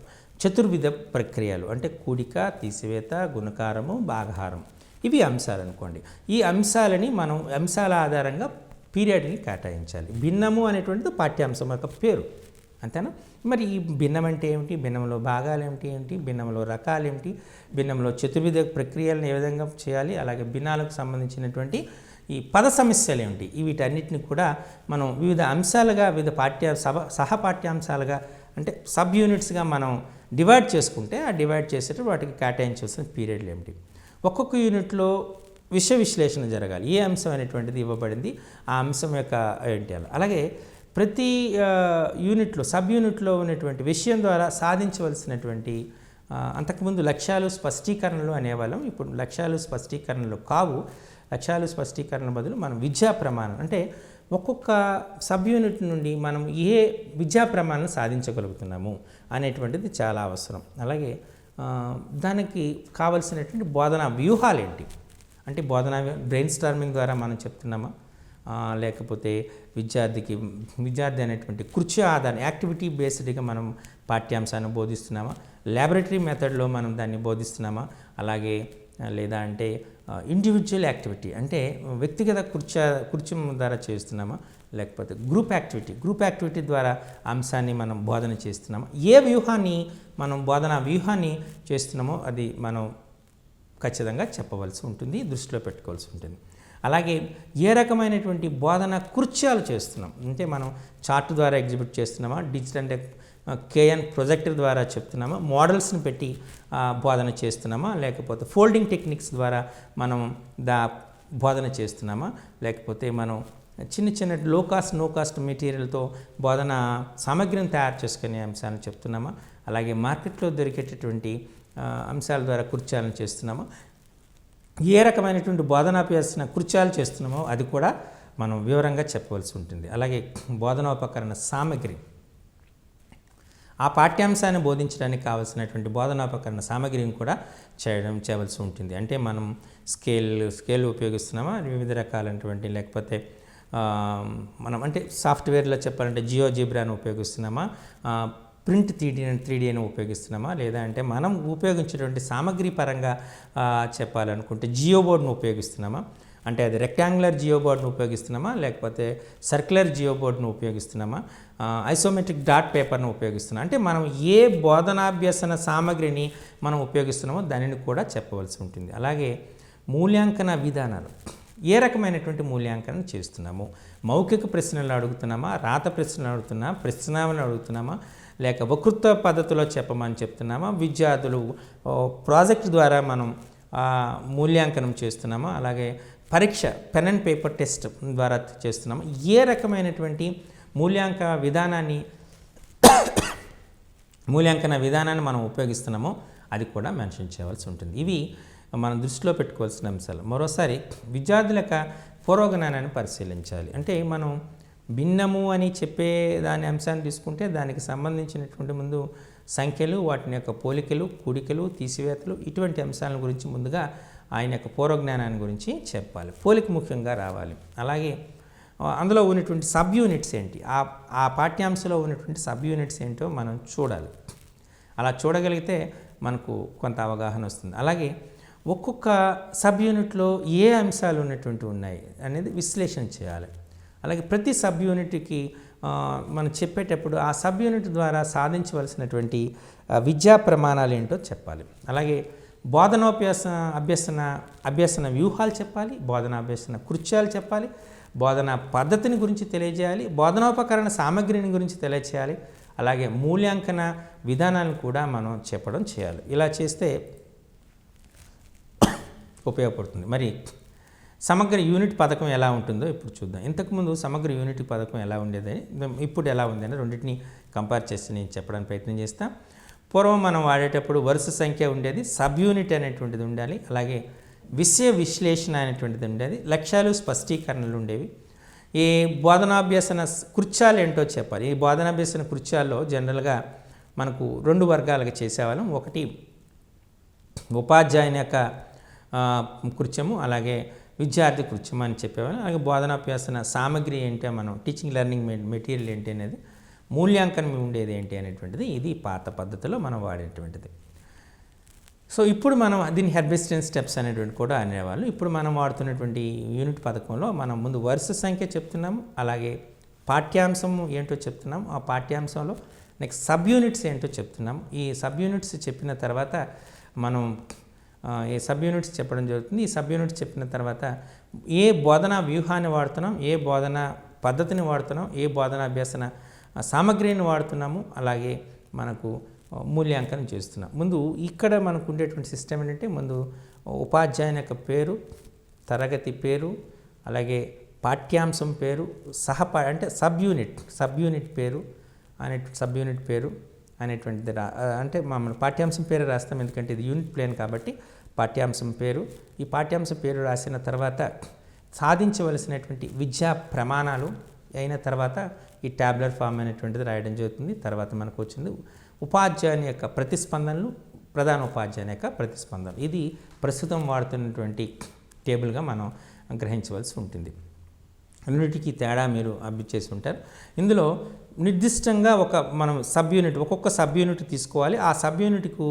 చతుర్విధ ప్రక్రియలు, అంటే కూడిక, తీసివేత, గుణకారము, భాగహారం, ఇవి అంశాలు అనుకోండి. ఈ అంశాలని మనం అంశాల ఆధారంగా పీరియడ్ని కేటాయించాలి. భిన్నము అనేటువంటిది పాఠ్యాంశం యొక్క పేరు, అంతేనా. మరి ఈ భిన్నం అంటే ఏమిటి, భిన్నంలో భాగాలు ఏమిటి, భిన్నంలో రకాలు ఏమిటి, భిన్నంలో చతుర్విధ ప్రక్రియలను ఏ విధంగా చేయాలి, అలాగే భిన్నాలకు సంబంధించినటువంటి ఈ పద సమస్యలు ఏమిటి, వీటన్నిటిని కూడా మనం వివిధ అంశాలుగా, వివిధ సహపాఠ్యాంశాలుగా, అంటే సబ్ యూనిట్స్గా మనం డివైడ్ చేసుకుంటే ఆ డివైడ్ చేసేటప్పుడు వాటికి కేటాయించాల్సిన పీరియడ్లు ఏమిటి, ఒక్కొక్క యూనిట్లో విషయ విశ్లేషణ జరగాలి, ఏ అంశం అనేటువంటిది ఇవ్వబడింది, ఆ అంశం యొక్క ఏంటి. అలాగే ప్రతి యూనిట్లో సబ్ యూనిట్లో ఉన్నటువంటి విషయం ద్వారా సాధించవలసినటువంటి అంతకుముందు లక్ష్యాలు స్పష్టీకరణలు అనేవాళ్ళం. ఇప్పుడు లక్ష్యాలు స్పష్టీకరణలు కావు. లక్ష్యాలు స్పష్టీకరణ బదులు మనం విద్యా ప్రమాణం, అంటే ఒక్కొక్క సబ్ యూనిట్ నుండి మనం ఏ విద్యా ప్రమాణాలను సాధించగలుగుతున్నాము అనేటువంటిది చాలా అవసరం. అలాగే దానికి కావలసినటువంటి బోధనా వ్యూహాలు ఏంటి, అంటే బ్రెయిన్ స్టార్మింగ్ ద్వారా మనం చెప్తున్నామా, లేకపోతే విద్యార్థి అనేటువంటి కృత్య ఆధారం యాక్టివిటీ బేస్డ్గా మనం పాఠ్యాంశాన్ని బోధిస్తున్నామా, ల్యాబొరేటరీ మెథడ్లో మనం దాన్ని బోధిస్తున్నామా, అలాగే లేదా అంటే ఇండివిజువల్ యాక్టివిటీ, అంటే వ్యక్తిగత కృత్యం ద్వారా చేస్తున్నామా, లేకపోతే గ్రూప్ యాక్టివిటీ ద్వారా అంశాన్ని మనం బోధన చేస్తున్నామా, ఏ వ్యూహాన్ని మనం బోధనా వ్యూహాన్ని చేస్తున్నామో అది మనం ఖచ్చితంగా చెప్పవలసి ఉంటుంది, దృష్టిలో పెట్టుకోవాల్సి ఉంటుంది. అలాగే ఏ రకమైనటువంటి బోధన కృత్యాలు చేస్తున్నాం, అంటే మనం చార్ట్ ద్వారా ఎగ్జిబిట్ చేస్తున్నామా, డిజిటల్ అంటే కేఎన్ ప్రొజెక్టర్ ద్వారా చెప్తున్నామా, మోడల్స్ని పెట్టి బోధన చేస్తున్నామా, లేకపోతే ఫోల్డింగ్ టెక్నిక్స్ ద్వారా మనం బోధన చేస్తున్నామా, లేకపోతే మనం చిన్న చిన్న లో కాస్ట్ నో కాస్ట్ మెటీరియల్తో బోధన సామగ్రిని తయారు చేసుకునే అంశాలను చెప్తున్నామా, అలాగే మార్కెట్లో దొరికేటటువంటి అంశాల ద్వారా కృత్యాలను చేస్తున్నామా, ఏ రకమైనటువంటి బోధనాభ్యాసన కృత్యాలు చేస్తున్నామో అది కూడా మనం వివరంగా చెప్పవలసి ఉంటుంది. అలాగే బోధనోపకరణ సామగ్రి, ఆ పాఠ్యాంశాన్ని బోధించడానికి కావాల్సినటువంటి బోధనోపకరణ సామగ్రిని కూడా చేయవలసి ఉంటుంది. అంటే మనం స్కేల్ ఉపయోగిస్తున్నామా, వివిధ రకాలైనటువంటి, లేకపోతే మనం అంటే సాఫ్ట్వేర్లో చెప్పాలంటే జియోజిబ్రాను ఉపయోగిస్తున్నామా, ప్రింట్ 3D అని ఉపయోగిస్తున్నామా, లేదా అంటే మనం ఉపయోగించేటువంటి సామగ్రి పరంగా చెప్పాలనుకుంటే జియో బోర్డ్ను ఉపయోగిస్తున్నామా, అంటే అది రెక్టాంగులర్ జియో బోర్డ్ను ఉపయోగిస్తున్నామా, లేకపోతే సర్క్యులర్ జియో బోర్డ్ను ఉపయోగిస్తున్నామా, ఐసోమెట్రిక్ డాట్ పేపర్ను ఉపయోగిస్తున్నాం. అంటే మనం ఏ బోధనాభ్యసన సామగ్రిని మనం ఉపయోగిస్తున్నామో దానిని కూడా చెప్పవలసి ఉంటుంది. అలాగే మూల్యాంకన విధానాలు, ఏ రకమైనటువంటి మూల్యాంకనం చేస్తున్నాము, మౌఖిక ప్రశ్నలు అడుగుతున్నామా, రాత ప్రశ్నలు అడుగుతున్నామా, ప్రశ్నావళి అడుగుతున్నామా, లేక వక్తృత్వ పద్ధతిలో చెప్పమని చెప్తున్నామా, విద్యార్థులు ప్రాజెక్ట్ ద్వారా మనం మూల్యాంకనం చేస్తున్నామా, అలాగే పరీక్ష పెన్ అండ్ పేపర్ టెస్ట్ ద్వారా చేస్తున్నామా, ఏ రకమైనటువంటి మూల్యాంకన విధానాన్ని మనం ఉపయోగిస్తున్నామో అది కూడా మెన్షన్ చేయవలసి ఉంటుంది. ఇవి మనం దృష్టిలో పెట్టుకోవాల్సిన అంశాలు. మరోసారి విద్యార్థుల యొక్క పూర్వజ్ఞానాన్ని పరిశీలించాలి. అంటే మనం భిన్నము అని చెప్పే దాని అంశాన్ని తీసుకుంటే దానికి సంబంధించినటువంటి ముందు సంఖ్యలు, వాటిని యొక్క పోలికలు, కూడికలు, తీసివేతలు, ఇటువంటి అంశాల గురించి ముందుగా ఆయన యొక్క పూర్వజ్ఞానాన్ని గురించి చెప్పాలి. పోలిక ముఖ్యంగా రావాలి. అలాగే అందులో ఉన్నటువంటి సబ్ యూనిట్స్ ఏంటి, ఆ పాఠ్యాంశంలో ఉన్నటువంటి సబ్ యూనిట్స్ ఏంటో మనం చూడాలి. అలా చూడగలిగితే మనకు కొంత అవగాహన వస్తుంది. అలాగే ఒక్కొక్క సబ్ యూనిట్లో ఏ అంశాలు ఉన్నటువంటి ఉన్నాయి అనేది విశ్లేషణ చేయాలి. అలాగే ప్రతి సబ్ యూనిట్కి మనం చెప్పేటప్పుడు ఆ సబ్ యూనిట్ ద్వారా సాధించవలసినటువంటి విద్యా ప్రమాణాలు ఏంటో చెప్పాలి. అలాగే అభ్యసన వ్యూహాలు చెప్పాలి, బోధనాభ్యసన కృత్యాలు చెప్పాలి, బోధనా పద్ధతిని గురించి తెలియజేయాలి, బోధనోపకరణ సామగ్రిని గురించి తెలియచేయాలి, అలాగే మూల్యాంకన విధానాలను కూడా మనం చెప్పడం చేయాలి. ఇలా చేస్తే ఉపయోగపడుతుంది. మరి సమగ్ర యూనిట్ పథకం ఎలా ఉంటుందో ఇప్పుడు చూద్దాం. ఇంతకుముందు సమగ్ర యూనిట్ పథకం ఎలా ఉండేదని, ఇప్పుడు ఎలా ఉందని రెండింటిని కంపేర్ చేసి నేను చెప్పడానికి ప్రయత్నం చేస్తాను. పూర్వం మనం వాడేటప్పుడు వరుస సంఖ్య ఉండేది, సబ్ యూనిట్ అనేటువంటిది ఉండాలి, అలాగే విషయ విశ్లేషణ అనేటువంటిది ఉండేది, లక్ష్యాలు స్పష్టీకరణలు ఉండేవి. ఈ బోధనాభ్యసన కృత్యాలు ఏంటో చెప్పాలి. ఈ బోధనాభ్యసన కృత్యాల్లో జనరల్గా మనకు 2 వర్గాలుగా చేసేవాళ్ళం. ఒకటి ఉపాధ్యాయుని యొక్క కృత్యము, అలాగే విద్యార్థి కృత్యం అని చెప్పేవాళ్ళం. అలాగే బోధనాభ్యసన సామగ్రి ఏంటి, మనం టీచింగ్ లెర్నింగ్ మెటీరియల్ ఏంటి అనేది, మూల్యాంకనం ఉండేది ఏంటి అనేటువంటిది ఇది పాత పద్ధతిలో మనం వాడేటువంటిది. సో ఇప్పుడు మనం దీన్ని హెర్బిస్టన్ స్టెప్స్ అనేటువంటి కూడా అనేవాళ్ళు. ఇప్పుడు మనం వాడుతున్నటువంటి యూనిట్ పథకంలో మనం ముందు వరుస సంఖ్య చెప్తున్నాము, అలాగే పాఠ్యాంశం ఏంటో చెప్తున్నాం, ఆ పాఠ్యాంశంలో నెక్స్ట్ సబ్ యూనిట్స్ ఏంటో చెప్తున్నాం. ఈ సబ్ యూనిట్స్ చెప్పిన తర్వాత మనం ఈ సబ్ యూనిట్స్ చెప్పడం జరుగుతుంది. ఈ సబ్ యూనిట్స్ చెప్పిన తర్వాత ఏ బోధనా వ్యూహాన్ని వాడుతున్నాం, ఏ బోధనా పద్ధతిని వాడుతున్నాం, ఏ బోధనాభ్యసన సామగ్రిని వాడుతున్నాము, అలాగే మనకు మూల్యాంకనం చేస్తున్నాం. ముందు ఇక్కడ మనకు ఉండేటువంటి సిస్టమ్ ఏంటంటే, ముందు ఉపాధ్యాయుని యొక్క పేరు, తరగతి పేరు, అలాగే పాఠ్యాంశం పేరు, అంటే సబ్ యూనిట్ పేరు అనేటువంటిది అంటే మనం పాఠ్యాంశం పేరు రాస్తాం, ఎందుకంటే ఇది యూనిట్ ప్లేన్ కాబట్టి పాఠ్యాంశం పేరు. ఈ పాఠ్యాంశం పేరు రాసిన తర్వాత సాధించవలసినటువంటి విద్యా ప్రమాణాలు అయిన తర్వాత ఈ ట్యాబ్లర్ ఫామ్ అనేటువంటిది రాయడం జరుగుతుంది. తర్వాత మనకు వచ్చింది ఉపాధ్యాయుని యొక్క ప్రతిస్పందనలు, ప్రధాన ఉపాధ్యాయుని యొక్క ప్రతిస్పందనలు. ఇది ప్రస్తుతం వాడుతున్నటువంటి టేబుల్గా మనం గ్రహించవలసి ఉంటుంది. అన్నిటికీ తేడా మీరు అబ్జర్వ్ చేసి ఉంటారు. ఇందులో నిర్దిష్టంగా మనం ఒక్కొక్క సబ్ యూనిట్ తీసుకోవాలి. ఆ సబ్ యూనిట్కు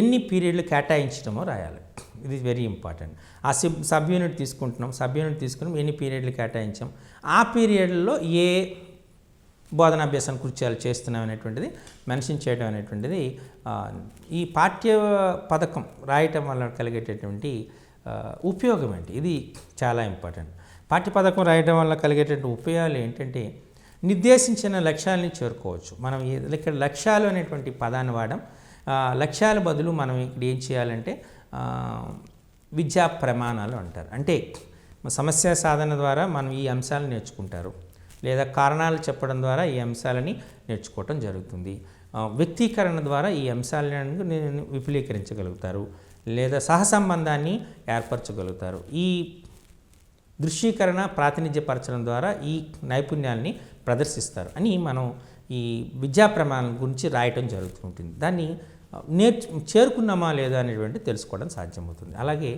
ఎన్ని పీరియడ్లు కేటాయించడమో రాయాలి. ఇది వెరీ ఇంపార్టెంట్. ఆ సబ్ యూనిట్ తీసుకున్నాం, ఎన్ని పీరియడ్లు కేటాయించాం, ఆ పీరియడ్లో ఏ బోధనాభ్యాసం కృత్యాలు చేస్తున్నాం అనేటువంటిది మెన్షన్ చేయడం అనేటువంటిది ఈ పాఠ్య పథకం రాయటం వల్ల కలిగేటటువంటి ఉపయోగం ఏంటి, ఇది చాలా ఇంపార్టెంట్. పాఠ్య పథకం రాయడం వల్ల కలిగేటటువంటి ఉపయోగాలు ఏంటంటే, నిర్దేశించిన లక్ష్యాలని చేరుకోవచ్చు. మనం ఇక్కడ లక్ష్యాలు అనేటువంటి పదాన్ని వాడడం. లక్ష్యాల బదులు మనం ఇక్కడ ఏం చేయాలంటే విద్యా ప్రమాణాలు అంటారు. అంటే సమస్య సాధన ద్వారా మనం ఈ అంశాలను నేర్చుకుంటారు, లేదా కారణాలు చెప్పడం ద్వారా ఈ అంశాలని నేర్చుకోవటం జరుగుతుంది. వ్యక్తీకరణ ద్వారా ఈ అంశాలను విపులీకరించగలుగుతారు, లేదా సహసంబంధాన్ని ఏర్పరచగలుగుతారు. ఈ దృశ్యీకరణ ప్రాతినిధ్యపరచడం ద్వారా ఈ నైపుణ్యాలని ప్రదర్శిస్తారు అని మనం ఈ విద్యా ప్రమాణాల గురించి రాయటం జరుగుతుంటుంది. దాన్ని చేరుకున్నామా లేదా అనేటువంటి తెలుసుకోవడం సాధ్యమవుతుంది. అలాగే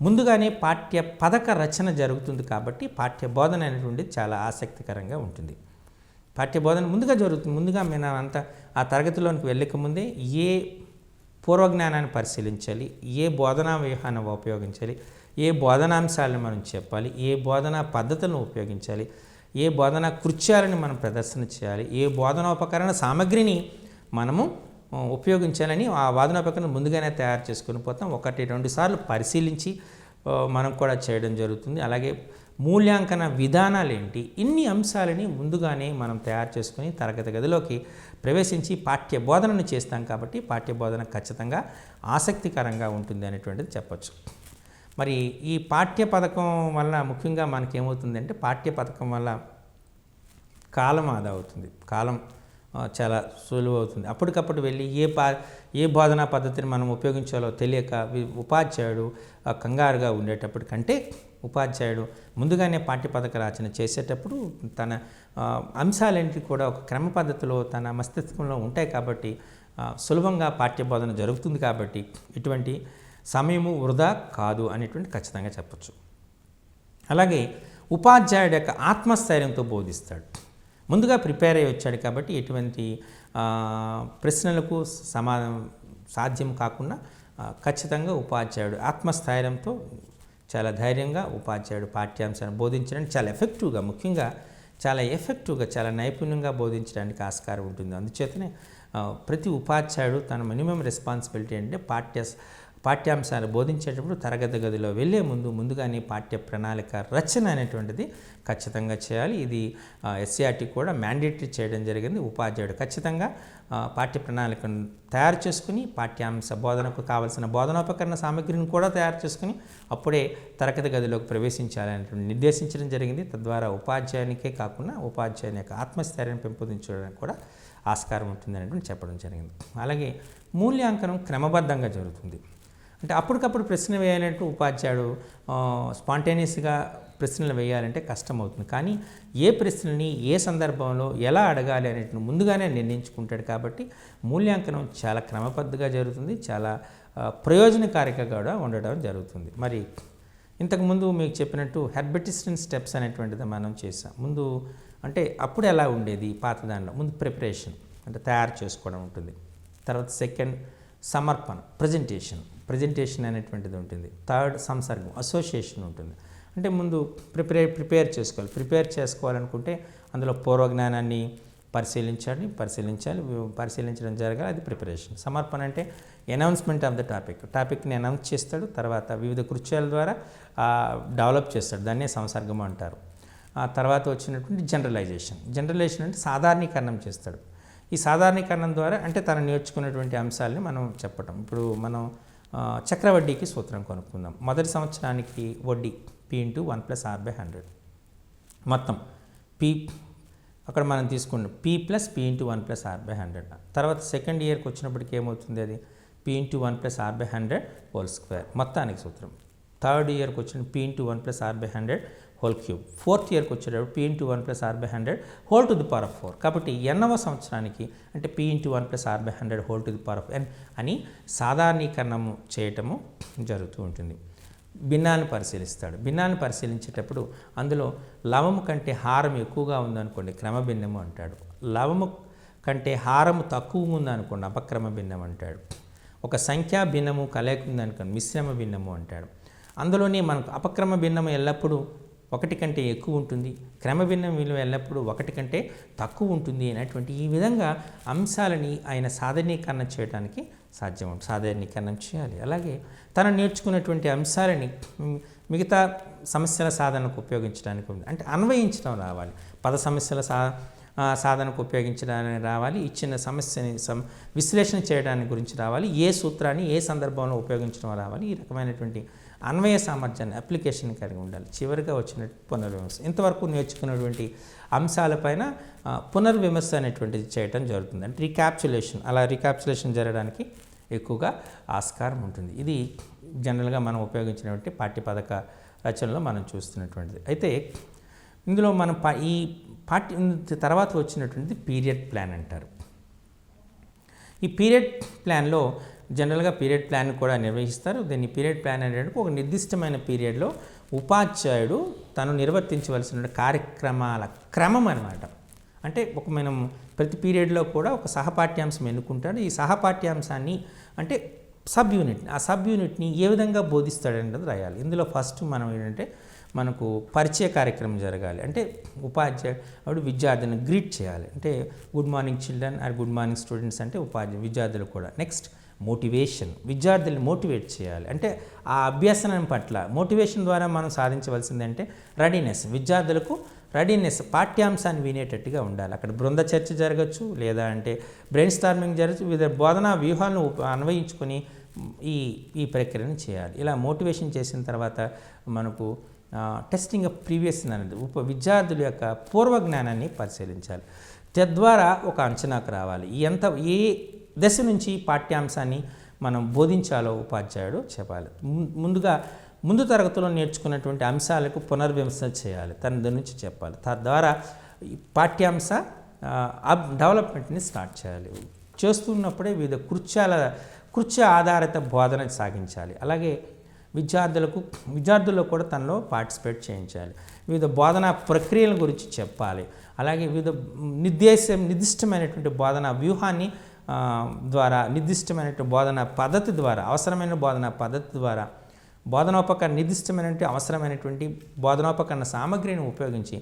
ముందుగానే పాఠ్య పథక రచన జరుగుతుంది కాబట్టి పాఠ్య బోధన అనేటువంటిది చాలా ఆసక్తికరంగా ఉంటుంది. పాఠ్య బోధన ముందుగా జరుగుతుంది. ముందుగా మనం అంతా ఆ తరగతిలోనికి వెళ్ళకముందే ఏ పూర్వజ్ఞానాన్ని పరిశీలించాలి, ఏ బోధనా వ్యూహాన్ని ఉపయోగించాలి, ఏ బోధనాంశాలను మనం చెప్పాలి, ఏ బోధనా పద్ధతులను ఉపయోగించాలి, ఏ బోధనా కృత్యాలను మనం ప్రదర్శన చేయాలి, ఏ బోధనోపకరణ సామగ్రిని మనము ఉపయోగించాలని ఆ బోధనోపకరణ ముందుగానే తయారు చేసుకుని పోతాం. 1-2 సార్లు పరిశీలించి మనం కూడా చేయడం జరుగుతుంది. అలాగే మూల్యాంకన విధానాలు ఏంటి, ఇన్ని అంశాలని ముందుగానే మనం తయారు చేసుకుని తరగతి గదిలోకి ప్రవేశించి పాఠ్య బోధనను చేస్తాం. కాబట్టి పాఠ్య బోధన ఖచ్చితంగా ఆసక్తికరంగా ఉంటుంది అనేటువంటిది చెప్పచ్చు. మరి ఈ పాఠ్య పథకం వల్ల ముఖ్యంగా మనకేమవుతుందంటే పాఠ్య పథకం వల్ల కాలం ఆదా అవుతుంది. కాలం చాలా సులువు అవుతుంది. అప్పటికప్పుడు వెళ్ళి ఏ బోధనా పద్ధతిని మనం ఉపయోగించాలో తెలియక ఉపాధ్యాయుడు కంగారుగా ఉండేటప్పటికంటే ఉపాధ్యాయుడు ముందుగానే పాఠ్యపథక రచన చేసేటప్పుడు తన అంశాలన్నింటినీ కూడా ఒక క్రమ పద్ధతిలో తన మస్తిష్కంలో ఉంటాయి కాబట్టి సులభంగా పాఠ్యబోధన జరుగుతుంది. కాబట్టి ఇటువంటి సమయము వృధా కాదు అనేటువంటి ఖచ్చితంగా చెప్పచ్చు. అలాగే ఉపాధ్యాయుడు యొక్క ఆత్మస్థైర్యంతో బోధిస్తాడు. ముందుగా ప్రిపేర్ అయ్యి వచ్చాడు కాబట్టి ఎటువంటి ప్రశ్నలకు సమాధానం సాధ్యం కాకుండా ఖచ్చితంగా ఉపాధ్యాయుడు ఆత్మస్థైర్యంతో చాలా ధైర్యంగా ఉపాధ్యాయుడు పాఠ్యాంశాన్ని బోధించడానికి చాలా ఎఫెక్టివ్గా, ముఖ్యంగా చాలా ఎఫెక్టివ్గా, చాలా నైపుణ్యంగా బోధించడానికి ఆస్కారం ఉంటుంది. అందుచేతనే ప్రతి ఉపాధ్యాయుడు తన మినిమం రెస్పాన్సిబిలిటీ అంటే పాఠ్యాంశాలు బోధించేటప్పుడు తరగతి గదిలో వెళ్ళే ముందుగానే పాఠ్య ప్రణాళిక రచన అనేటువంటిది ఖచ్చితంగా చేయాలి. ఇది ఎస్సీఆర్టీ కూడా మ్యాండేటరీ చేయడం జరిగింది. ఉపాధ్యాయుడు ఖచ్చితంగా పాఠ్య ప్రణాళికను తయారు చేసుకుని పాఠ్యాంశ బోధనకు కావలసిన బోధనోపకరణ సామగ్రిని కూడా తయారు చేసుకుని అప్పుడే తరగతి గదిలోకి ప్రవేశించాలనేటువంటి నిర్దేశించడం జరిగింది. తద్వారా ఉపాధ్యాయునికే కాకుండా ఉపాధ్యాయుని యొక్క ఆత్మస్థైర్యాన్ని పెంపొందించడానికి కూడా ఆస్కారం ఉంటుంది అనేటువంటి చెప్పడం జరిగింది. అలాగే మూల్యాంకనం క్రమబద్ధంగా జరుగుతుంది. అంటే అప్పటికప్పుడు ప్రశ్న వేయాలంటే ఉపాధ్యాయుడు స్పాంటేనియస్గా ప్రశ్నలు వేయాలంటే కష్టమవుతుంది. కానీ ఏ ప్రశ్నని ఏ సందర్భంలో ఎలా అడగాలి అనేటిని ముందుగానే నిర్ణయించుకుంటాడు. కాబట్టి మూల్యాంకనం చాలా క్రమబద్ధంగా జరుగుతుంది, చాలా ప్రయోజనకారిగా కూడా ఉండడం జరుగుతుంది. మరి ఇంతకుముందు మీకు చెప్పినట్టు హెర్బటిస్టన్ స్టెప్స్ అనేటువంటిది మనం చేసాం. ముందు అంటే అప్పుడు ఎలా ఉండేది పాత దానిలో, ముందు ప్రిపరేషన్ అంటే తయారు చేసుకోవడం ఉంటుంది. తర్వాత సెకండ్ సమర్పణ ప్రజెంటేషన్ అనేటువంటిది ఉంటుంది. థర్డ్ సంసర్గం అసోసియేషన్ ఉంటుంది. అంటే ముందు ప్రిపేర్ చేసుకోవాలనుకుంటే అందులో పూర్వజ్ఞానాన్ని పరిశీలించడం జరగాలి, అది ప్రిపరేషన్. సమర్పణ అంటే అనౌన్స్మెంట్ ఆఫ్ ద టాపిక్ని అనౌన్స్ చేస్తాడు, తర్వాత వివిధ కృత్యాల ద్వారా డెవలప్ చేస్తాడు, దాన్నే సంసర్గం అంటారు. ఆ తర్వాత వచ్చినటువంటి జనరలైజేషన్ అంటే సాధారణీకరణం చేస్తాడు. ఈ సాధారణీకరణం ద్వారా అంటే తను నేర్చుకున్నటువంటి అంశాలని మనం చెప్పటం. ఇప్పుడు మనం చక్రవడ్డీకి సూత్రం కనుక్కుందాం. మొదటి సంవత్సరానికి వడ్డీ P/1+R/100 మొత్తం P అక్కడ మనం తీసుకున్నాం P+P/1+R/100. తర్వాత సెకండ్ ఇయర్కి వచ్చినప్పటికి ఏమవుతుంది, అది P/1+R/100² మొత్తానికి సూత్రం. థర్డ్ ఇయర్కి వచ్చిన P/1+R/100³ ఫోర్త్ ఇయర్కి వచ్చేటప్పుడు P/1+R/100^4 కాబట్టి ఎన్నవ సంవత్సరానికి అంటే P/1+R/100^n అని సాధారణీకరణము చేయటము జరుగుతూ ఉంటుంది. భిన్నాన్ని పరిశీలించేటప్పుడు అందులో లవము కంటే హారం ఎక్కువగా ఉందనుకోండి క్రమ భిన్నము అంటాడు. లవము కంటే హారము తక్కువ ఉందనుకోండి అపక్రమ భిన్నం అంటాడు. ఒక సంఖ్యా భిన్నము కలయిక ఉందనుకోండి మిశ్రమ భిన్నము అంటాడు. అందులోనే మనకు అపక్రమ భిన్నము ఎల్లప్పుడూ 1 కంటే ఎక్కువ ఉంటుంది, క్రమ భిన్నం విలువ ఎల్లప్పుడూ 1 కంటే తక్కువ ఉంటుంది అనేటువంటి ఈ విధంగా అంశాలని ఆయన సాధారణీకరణ చేయడానికి సాధారణీకరణం చేయాలి. అలాగే తను నేర్చుకున్నటువంటి అంశాలని మిగతా సమస్యల సాధనకు ఉపయోగించడానికి ఉంది, అంటే అన్వయించడం రావాలి. పద సమస్యల సాధనకు ఉపయోగించడానికి రావాలి, ఇచ్చిన సమస్యని విశ్లేషణ చేయడానికి గురించి రావాలి, ఏ సూత్రాన్ని ఏ సందర్భంలో ఉపయోగించడం రావాలి, ఈ రకమైనటువంటి అన్వయ సామర్థ్యాన్ని అప్లికేషన్ కలిగి ఉండాలి. చివరిగా వచ్చిన పునర్విమర్శ. ఇంతవరకు నేర్చుకున్నటువంటి అంశాలపైన పునర్విమర్శ అనేటువంటిది చేయటం జరుగుతుంది. అంటే రీక్యాప్చులేషన్, అలా రీక్యాప్చులేషన్ జరగడానికి ఎక్కువగా ఆస్కారం ఉంటుంది. ఇది జనరల్గా మనం ఉపయోగించినటువంటి పాఠ్యపథక రచనలో మనం చూస్తున్నటువంటిది. అయితే ఇందులో మనం ఈ తర్వాత వచ్చినటువంటిది పీరియడ్ ప్లాన్ అంటారు. ఈ పీరియడ్ ప్లాన్లో జనరల్గా పీరియడ్ ప్లాన్ కూడా నిర్వహిస్తారు. దీన్ని పీరియడ్ ప్లాన్ అనేది ఒక నిర్దిష్టమైన పీరియడ్లో ఉపాధ్యాయుడు తను నిర్వర్తించవలసిన కార్యక్రమాల క్రమం అన్నమాట. అంటే మనం ప్రతి పీరియడ్లో కూడా ఒక సహపాఠ్యాంశం ఎన్నుకుంటాడు. ఈ సహపాఠ్యాంశాన్ని అంటే సబ్ యూనిట్, ఆ సబ్ యూనిట్ని ఏ విధంగా బోధిస్తాడనేది రాయాలి. ఇందులో ఫస్ట్ మనం ఏంటంటే మనకు పరిచయ కార్యక్రమం జరగాలి. అంటే ఉపాధ్యాయుడు విద్యార్థిని గ్రీట్ చేయాలి. అంటే good morning children or good morning students అంటే విద్యార్థులు కూడా. నెక్స్ట్ మోటివేషన్, విద్యార్థుల్ని మోటివేట్ చేయాలి. అంటే ఆ అభ్యసనం పట్ల మోటివేషన్ ద్వారా మనం సాధించవలసిందంటే రెడీనెస్, విద్యార్థులకు రెడీనెస్, పాఠ్యాంశాన్ని వినేటట్టుగా ఉండాలి. అక్కడ బృంద చర్చ జరగచ్చు, లేదా అంటే బ్రెయిన్ స్టార్మింగ్ జరగచ్చు. వివిధ బోధనా వ్యూహాలను అన్వయించుకొని ఈ ప్రక్రియను చేయాలి. ఇలా మోటివేషన్ చేసిన తర్వాత మనకు టెస్టింగ్ ఆఫ్ ప్రీవియస్ అనేది విద్యార్థుల యొక్క పూర్వ జ్ఞానాన్ని పరిశీలించాలి. తద్వారా ఒక అంచనాకు రావాలి. ఏ దశ నుంచి పాఠ్యాంశాన్ని మనం బోధించాలో ఉపాధ్యాయుడు చెప్పాలి. ముందు తరగతిలో నేర్చుకున్నటువంటి అంశాలకు పునర్విమర్శ చేయాలి, దాని నుంచి చెప్పాలి. తద్వారా పాఠ్యాంశ డెవలప్మెంట్ని స్టార్ట్ చేయాలి. చేస్తున్నప్పుడే కృత్య ఆధారిత బోధన సాగించాలి. అలాగే విద్యార్థుల్లో కూడా తనలో పార్టిసిపేట్ చేయించాలి. వివిధ బోధనా ప్రక్రియల గురించి చెప్పాలి. అలాగే వివిధ నిర్దిష్టమైనటువంటి బోధనా వ్యూహాన్ని ద్వారా, నిర్దిష్టమైనటువంటి బోధనా పద్ధతి ద్వారా, అవసరమైన బోధనా పద్ధతి ద్వారా నిర్దిష్టమైనటువంటి అవసరమైనటువంటి బోధనోపకరణ సామగ్రిని ఉపయోగించి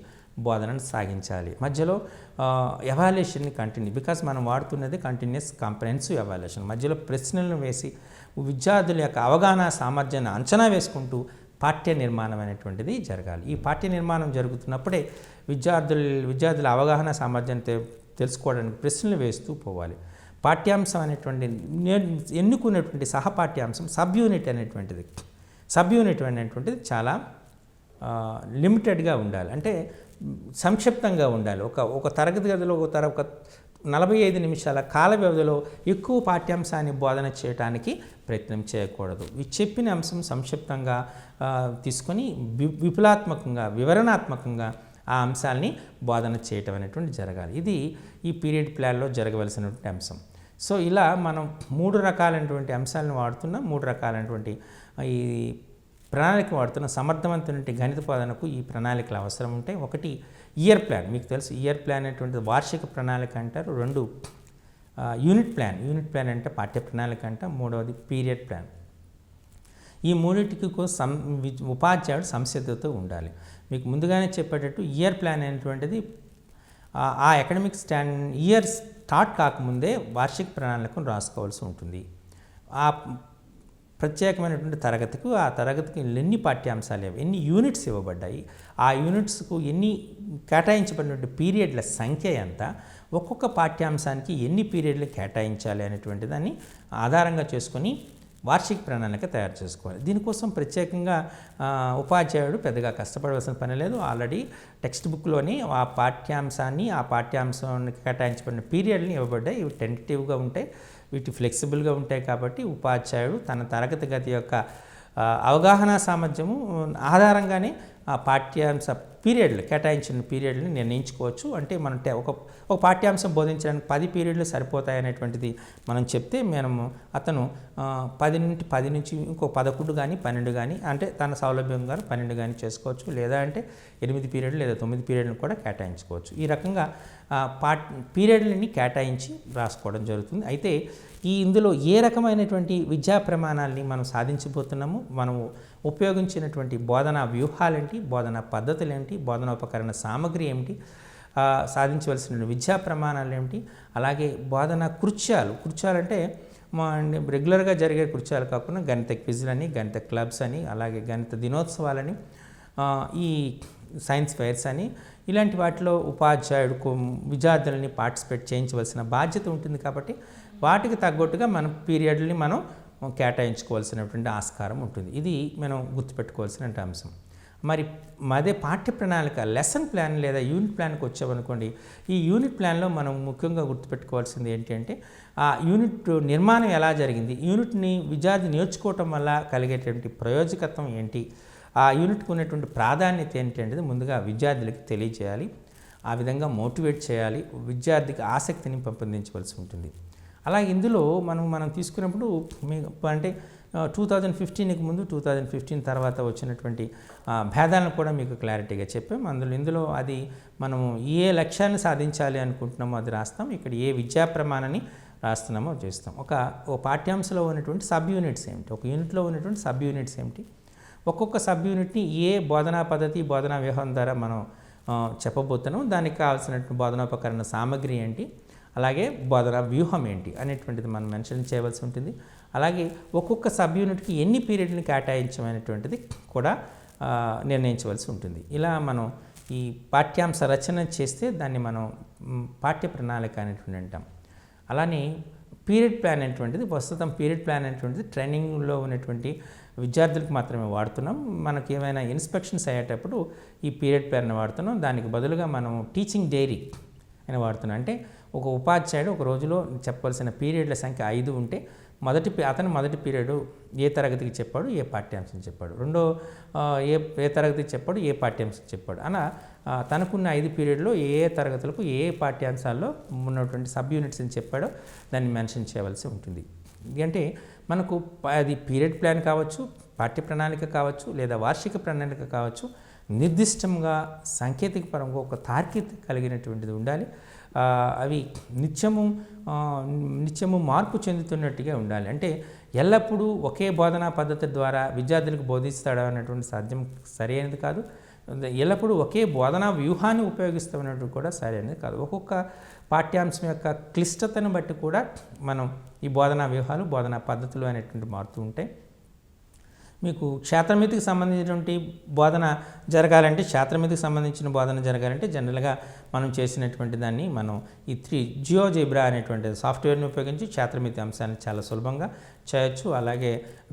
బోధనను సాగించాలి. మధ్యలో ఎవాల్యుయేషన్ని కంటిన్యూ, బికాస్ మనం వాడుతున్నది కంటిన్యూస్ కాంప్రహెన్సివ్ ఎవాల్యుయేషన్. మధ్యలో ప్రశ్నలను వేసి విద్యార్థుల యొక్క అవగాహన సామర్థ్యాన్ని అంచనా వేసుకుంటూ పాఠ్య నిర్మాణం అనేటువంటిది జరగాలి. ఈ పాఠ్య నిర్మాణం జరుగుతున్నప్పుడే విద్యార్థుల అవగాహన సామర్థ్యాన్ని తెలుసుకోవడానికి ప్రశ్నలు వేస్తూ పోవాలి. పాఠ్యాంశం అనేటువంటి ఎన్నుకున్నటువంటి సహపాఠ్యాంశం సబ్ యూనిట్ అనేటువంటిది చాలా లిమిటెడ్గా ఉండాలి. అంటే సంక్షిప్తంగా ఉండాలి. ఒక తరగతి గదిలో ఒక 45 నిమిషాల కాల వ్యవధిలో ఎక్కువ పాఠ్యాంశాన్ని బోధన చేయడానికి ప్రయత్నం చేయకూడదు. ఈ చెప్పిన అంశం సంక్షిప్తంగా తీసుకొని విపులాత్మకంగా, వివరణాత్మకంగా ఆ అంశాలని బోధన చేయటం అనేటువంటి జరగాలి. ఇది ఈ పీరియడ్ ప్లాన్లో జరగవలసినటువంటి అంశం. సో ఇలా మనం 3 రకాలైనటువంటి అంశాలను వాడుతున్నాం. 3 రకాలైనటువంటి ఈ ప్రణాళిక వాడుతున్న సమర్థవంతమైన గణిత బోధనకు ఈ ప్రణాళికలు అవసరం ఉంటాయి. ఒకటి ఇయర్ ప్లాన్, మీకు తెలుసు ఇయర్ ప్లాన్ అనేటువంటిది వార్షిక ప్రణాళిక అంటారు. 2 యూనిట్ ప్లాన్ అంటే పాఠ్య ప్రణాళిక అంట. 3వది పీరియడ్ ప్లాన్. ఈ మూడింటికి ఉపాధ్యాయుడు సంసిద్ధతో ఉండాలి. మీకు ముందుగానే చెప్పేటట్టు ఇయర్ ప్లాన్ అనేటువంటిది ఆ అకాడమిక్ ఇయర్ స్టార్ట్ కాకముందే వార్షిక ప్రణాళికను రాసుకోవాల్సి ఉంటుంది. ఆ ప్రత్యేకమైనటువంటి తరగతికి, ఆ తరగతికి ఎన్ని పాఠ్యాంశాలు, ఎన్ని యూనిట్స్ ఇవ్వబడ్డాయి, ఆ యూనిట్స్కు ఎన్ని కేటాయించబడినటువంటి పీరియడ్ల సంఖ్య ఎంత, ఒక్కొక్క పాఠ్యాంశానికి ఎన్ని పీరియడ్లు కేటాయించాలి అనేటువంటి దాన్ని ఆధారంగా చేసుకొని వార్షిక ప్రణాళిక తయారు చేసుకోవాలి. దీనికోసం ప్రత్యేకంగా ఉపాధ్యాయుడు పెద్దగా కష్టపడవలసిన పని లేదు. ఆల్రెడీ టెక్స్ట్ బుక్లోని ఆ పాఠ్యాంశానికి కేటాయించబడిన పీరియడ్ని ఇవ్వబడ్డాయి. ఇవి టెంటేటివ్గా ఉంటాయి, వీటి ఫ్లెక్సిబుల్గా ఉంటాయి. కాబట్టి ఉపాధ్యాయుడు తన తరగతి గది యొక్క అవగాహన సామర్థ్యము ఆధారంగానే ఆ పాఠ్యాంశ కేటాయించిన పీరియడ్ని నిర్ణయించుకోవచ్చు. అంటే మనం ఒక పాఠ్యాంశం బోధించడానికి 10 పీరియడ్లు సరిపోతాయి అనేటువంటిది మనం చెప్తే అతను 10 నుంచి ఇంకో 11 కానీ 12 కానీ, అంటే తన సౌలభ్యం గారు 12 కానీ చేసుకోవచ్చు. లేదా అంటే 8 పీరియడ్లు లేదా 9 పీరియడ్లు కూడా కేటాయించుకోవచ్చు. ఈ రకంగా పీరియడ్లని కేటాయించి రాసుకోవడం జరుగుతుంది. అయితే ఇందులో ఏ రకమైనటువంటి విద్యా ప్రమాణాలని మనం సాధించబోతున్నాము, మనము ఉపయోగించినటువంటి బోధనా వ్యూహాలేంటి, బోధనా పద్ధతులేంటి, బోధనోపకరణ సామగ్రి ఏమిటి, సాధించవలసిన విద్యా ప్రమాణాలు ఏమిటి, అలాగే బోధనా కృత్యాలు అంటే రెగ్యులర్గా జరిగే కృత్యాలు కాకుండా గణిత క్విజ్లని, గణిత క్లబ్స్ అని, అలాగే గణిత దినోత్సవాలని, ఈ సైన్స్ ఫెయిర్స్ అని ఇలాంటి వాటిలో ఉపాధ్యాయుడు విద్యార్థులని పార్టిసిపేట్ చేయించవలసిన బాధ్యత ఉంటుంది. కాబట్టి వాటికి తగ్గట్టుగా మన పీరియడ్ని మనం కేటాయించుకోవాల్సినటువంటి ఆస్కారం ఉంటుంది. ఇది మనం గుర్తుపెట్టుకోవాల్సిన అంశం. మరి అదే పాఠ్య ప్రణాళిక లెసన్ ప్లాన్ లేదా యూనిట్ ప్లాన్కి వచ్చామనుకోండి, ఈ యూనిట్ ప్లాన్లో మనం ముఖ్యంగా గుర్తుపెట్టుకోవాల్సింది ఏంటి అంటే ఆ యూనిట్ నిర్మాణం ఎలా జరిగింది, యూనిట్ని విద్యార్థి నేర్చుకోవటం వల్ల కలిగేటువంటి ప్రయోజకత్వం ఏంటి, ఆ యూనిట్కి ఉన్నటువంటి ప్రాధాన్యత ఏంటి అనేది ముందుగా విద్యార్థులకి తెలియజేయాలి. ఆ విధంగా మోటివేట్ చేయాలి, విద్యార్థికి ఆసక్తిని పెంపొందించవలసి ఉంటుంది. అలాగే ఇందులో మనం తీసుకున్నప్పుడు అంటే 2015కి ముందు 2015 తర్వాత వచ్చినటువంటి భేదాలను కూడా మీకు క్లారిటీగా చెప్పాం. ఇందులో అది మనము ఏ లక్ష్యాన్ని సాధించాలి అనుకుంటున్నామో అది రాస్తాం, ఇక్కడ ఏ విద్యా ప్రమాణాన్ని రాస్తున్నామో చేస్తాం. ఓ పాఠ్యాంశంలో ఉన్నటువంటి సబ్ యూనిట్స్ ఏమిటి, ఒక యూనిట్లో ఉన్నటువంటి సబ్ యూనిట్స్ ఏమిటి, ఒక్కొక్క సబ్ యూనిట్ని ఏ బోధనా పద్ధతి బోధనా వ్యూహం ద్వారా మనం చెప్పబోతున్నాం, దానికి కావాల్సినటువంటి బోధనోపకరణ సామగ్రి ఏంటి, అలాగే బోధనా వ్యూహం ఏంటి అనేటువంటిది మనం మెన్షన్ చేయవలసి ఉంటుంది. అలాగే ఒక్కొక్క సబ్ యూనిట్కి ఎన్ని పీరియడ్ని కేటాయించమైనటువంటిది కూడా నిర్ణయించవలసి ఉంటుంది. ఇలా మనం ఈ పాఠ్యాంశ రచన చేస్తే దాన్ని మనం పాఠ్య ప్రణాళిక అనేటువంటి అంటాం. అలానే పీరియడ్ ప్లాన్ అనేటువంటిది ప్రస్తుతం పీరియడ్ ప్లాన్ అనేటువంటిది ట్రైనింగ్లో ఉన్నటువంటి విద్యార్థులకు మాత్రమే వాడుతున్నాం. మనకి ఏమైనా ఇన్స్పెక్షన్స్ అయ్యేటప్పుడు ఈ పీరియడ్ ప్లాన్ వాడుతున్నాం. దానికి బదులుగా మనం టీచింగ్ డైరీ అని వాడుతున్నాం. అంటే ఒక ఉపాధ్యాయుడు ఒక రోజులో చెప్పవలసిన పీరియడ్ల సంఖ్య 5 ఉంటే అతను మొదటి పీరియడ్ ఏ తరగతికి చెప్పాడు, ఏ పాఠ్యాంశం చెప్పాడు, రెండో ఏ తరగతికి చెప్పాడు, ఏ పాఠ్యాంశం చెప్పాడు, అలా తనకున్న 5 పీరియడ్లో ఏ తరగతులకు ఏ పాఠ్యాంశాల్లో ఉన్నటువంటి సబ్ యూనిట్స్ని చెప్పాడో దాన్ని మెన్షన్ చేయవలసి ఉంటుంది. అంటే మనకు అది పీరియడ్ ప్లాన్ కావచ్చు, పాఠ్య ప్రణాళిక కావచ్చు, లేదా వార్షిక ప్రణాళిక కావచ్చు, నిర్దిష్టంగా సాంకేతిక పరంగా ఒక తార్కిక కలిగినటువంటిది ఉండాలి. అవి నిత్యము మార్పు చెందుతున్నట్టుగా ఉండాలి. అంటే ఎల్లప్పుడూ ఒకే బోధనా పద్ధతి ద్వారా విద్యార్థులకు బోధిస్తాడు అన్నటువంటి సాధ్యం సరైనది కాదు. ఎల్లప్పుడూ ఒకే బోధనా వ్యూహాన్ని ఉపయోగిస్తామన్నట్టు కూడా సరైనది కాదు. ఒక్కొక్క పాఠ్యాంశం యొక్క క్లిష్టతను బట్టి కూడా మనం ఈ బోధనా వ్యూహాలు బోధనా పద్ధతులు అనేటువంటి మారుతూ ఉంటాయి. మీకు క్షేత్రమితికి సంబంధించినటువంటి బోధన జరగాలంటే జనరల్గా మనం చేసినటువంటి దాన్ని మనం ఈ జియోజెబ్రా అనేటువంటి సాఫ్ట్వేర్ని ఉపయోగించి క్షేత్రమితి అంశాన్ని చాలా సులభంగా చేయొచ్చు. అలాగే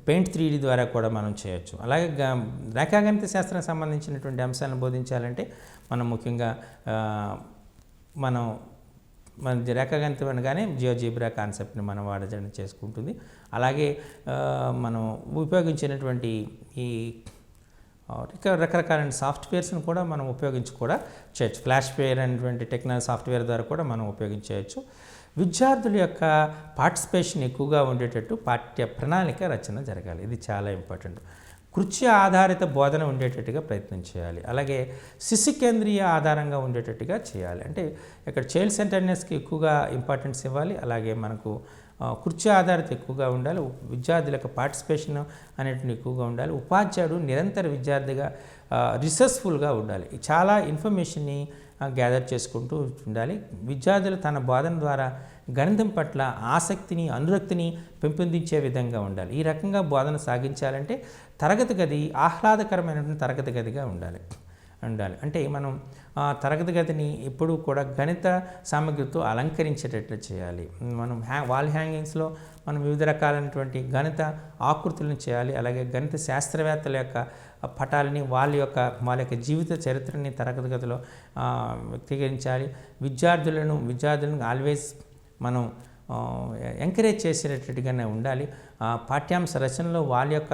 పెయింట్ 3D ద్వారా కూడా మనం చేయొచ్చు. అలాగే రేఖాగణిత శాస్త్రానికి సంబంధించినటువంటి అంశాలను బోధించాలంటే మనం ముఖ్యంగా మన రేఖాగణితం అనగానే జియోజెబ్రా కాన్సెప్ట్ని మనం వాడడం చేసుకుంటుంది. అలాగే మనం ఉపయోగించినటువంటి ఈ రకరకాల సాఫ్ట్వేర్స్ని కూడా మనం ఉపయోగించి కూడా చేయొచ్చు. ఫ్లాష్ వేర్ అనేటువంటి టెక్నాలజీ సాఫ్ట్వేర్ ద్వారా కూడా మనం ఉపయోగించవచ్చు. విద్యార్థుల యొక్క పార్టిసిపేషన్ ఎక్కువగా ఉండేటట్టు పాఠ్య ప్రణాళిక రచన జరగాలి. ఇది చాలా ఇంపార్టెంట్. కృత్య ఆధారిత బోధన ఉండేటట్టుగా ప్రయత్నం చేయాలి. అలాగే శిశు కేంద్రీయ ఆధారంగా ఉండేటట్టుగా చేయాలి. అంటే ఇక్కడ చైల్డ్ సెంటర్నెస్కి ఎక్కువగా ఇంపార్టెన్స్ ఇవ్వాలి. అలాగే మనకు కృత్య ఆధారిత ఎక్కువగా ఉండాలి. విద్యార్థుల యొక్క పార్టిసిపేషన్ అనేటువంటి ఎక్కువగా ఉండాలి. ఉపాధ్యాయుడు నిరంతర విద్యార్థిగా రిసోర్స్ఫుల్గా ఉండాలి. చాలా ఇన్ఫర్మేషన్ని గ్యాదర్ చేసుకుంటూ ఉండాలి. విద్యార్థులు తన బోధన ద్వారా గణితం పట్ల ఆసక్తిని అనురక్తిని పెంపొందించే విధంగా ఉండాలి. ఈ రకంగా బోధన సాగించాలంటే తరగతి గది ఆహ్లాదకరమైనటువంటి తరగతి గదిగా ఉండాలి. అంటే మనం తరగతి గదిని ఎప్పుడూ కూడా గణిత సామగ్రితో అలంకరించేటట్లు చేయాలి. మనం వాల్ హ్యాంగింగ్స్లో మనం వివిధ రకాలైనటువంటి గణిత ఆకృతులను చేయాలి. అలాగే గణిత శాస్త్రవేత్తల యొక్క పటాలని వాళ్ళ యొక్క జీవిత చరిత్రని తరగతి గదిలో వ్యక్తీకరించాలి. విద్యార్థులను ఆల్వేస్ మనం ఎంకరేజ్ చేసేటట్టుగానే ఉండాలి. పాఠ్యాంశ రచనలో వాళ్ళ యొక్క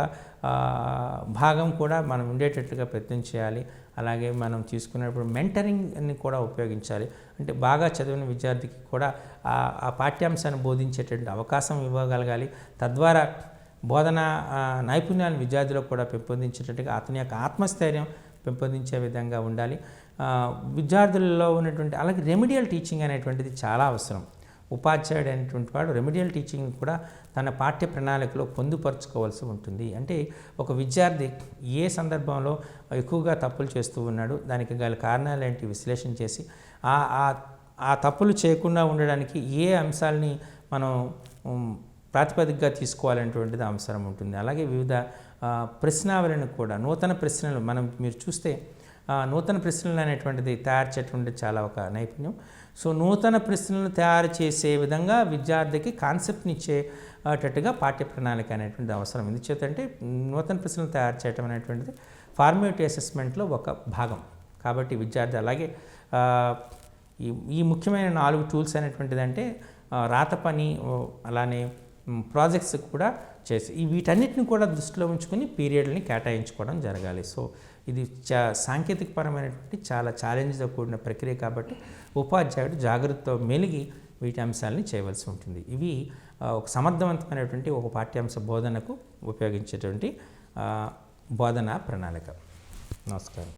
భాగం కూడా మనం ఉండేటట్టుగా ప్రయత్నం చేయాలి. అలాగే మనం తీసుకున్నప్పుడు మెంటరింగ్ని కూడా ఉపయోగించాలి. అంటే బాగా చదివిన విద్యార్థికి కూడా ఆ పాఠ్యాంశాన్ని బోధించేటువంటి అవకాశం ఇవ్వగలగాలి. తద్వారా బోధన నైపుణ్యాలను విద్యార్థులకు కూడా పెంపొందించేటట్టుగా అతని యొక్క ఆత్మస్థైర్యం పెంపొందించే విధంగా ఉండాలి. విద్యార్థులలో ఉన్నటువంటి అలాగే రెమిడియల్ టీచింగ్ అనేటువంటిది చాలా అవసరం. ఉపాధ్యాయుడు అనేటువంటి వాడు రెమిడియల్ టీచింగ్ కూడా తన పాఠ్య ప్రణాళికలో పొందుపరుచుకోవాల్సి ఉంటుంది. అంటే ఒక విద్యార్థి ఏ సందర్భంలో ఎక్కువగా తప్పులు చేస్తూ ఉన్నాడు, దానికి గల కారణాలు ఏంటి విశ్లేషణ చేసి ఆ తప్పులు చేయకుండా ఉండడానికి ఏ అంశాలని మనం ప్రాతిపదికగా తీసుకోవాలనేటువంటిది అవసరం ఉంటుంది. అలాగే వివిధ ప్రశ్నావళిని కూడా నూతన ప్రశ్నలు మీరు చూస్తే నూతన ప్రశ్నలు అనేటువంటిది తయారు చేయటువంటి చాలా ఒక నైపుణ్యం. సో నూతన ప్రశ్నలను తయారు చేసే విధంగా విద్యార్థికి కాన్సెప్ట్ని ఇచ్చేటట్టుగా పాఠ్య ప్రణాళిక అనేటువంటిది అవసరం. ఎందుచేతంటే నూతన ప్రశ్నలు తయారు చేయడం అనేటువంటిది ఫార్మేటివ్ అసెస్మెంట్లో ఒక భాగం. కాబట్టి విద్యార్థి అలాగే ఈ ముఖ్యమైన 4 టూల్స్ అనేటువంటిది అంటే రాత పని, అలానే ప్రాజెక్ట్స్ కూడా చేసి వీటన్నిటిని కూడా దృష్టిలో ఉంచుకొని పీరియడ్ని కేటాయించుకోవడం జరగాలి. సో ఇది సాంకేతికపరమైనటువంటి చాలా ఛాలెంజ్తో కూడిన ప్రక్రియ కాబట్టి ఉపాధ్యాయుడు జాగ్రత్తతో మెలిగి వీటి అంశాలని చేయవలసి ఉంటుంది. ఇవి ఒక సమర్థవంతమైనటువంటి ఒక పాఠ్యాంశ బోధనకు ఉపయోగించేటువంటి బోధనా ప్రణాళిక. నమస్కారం.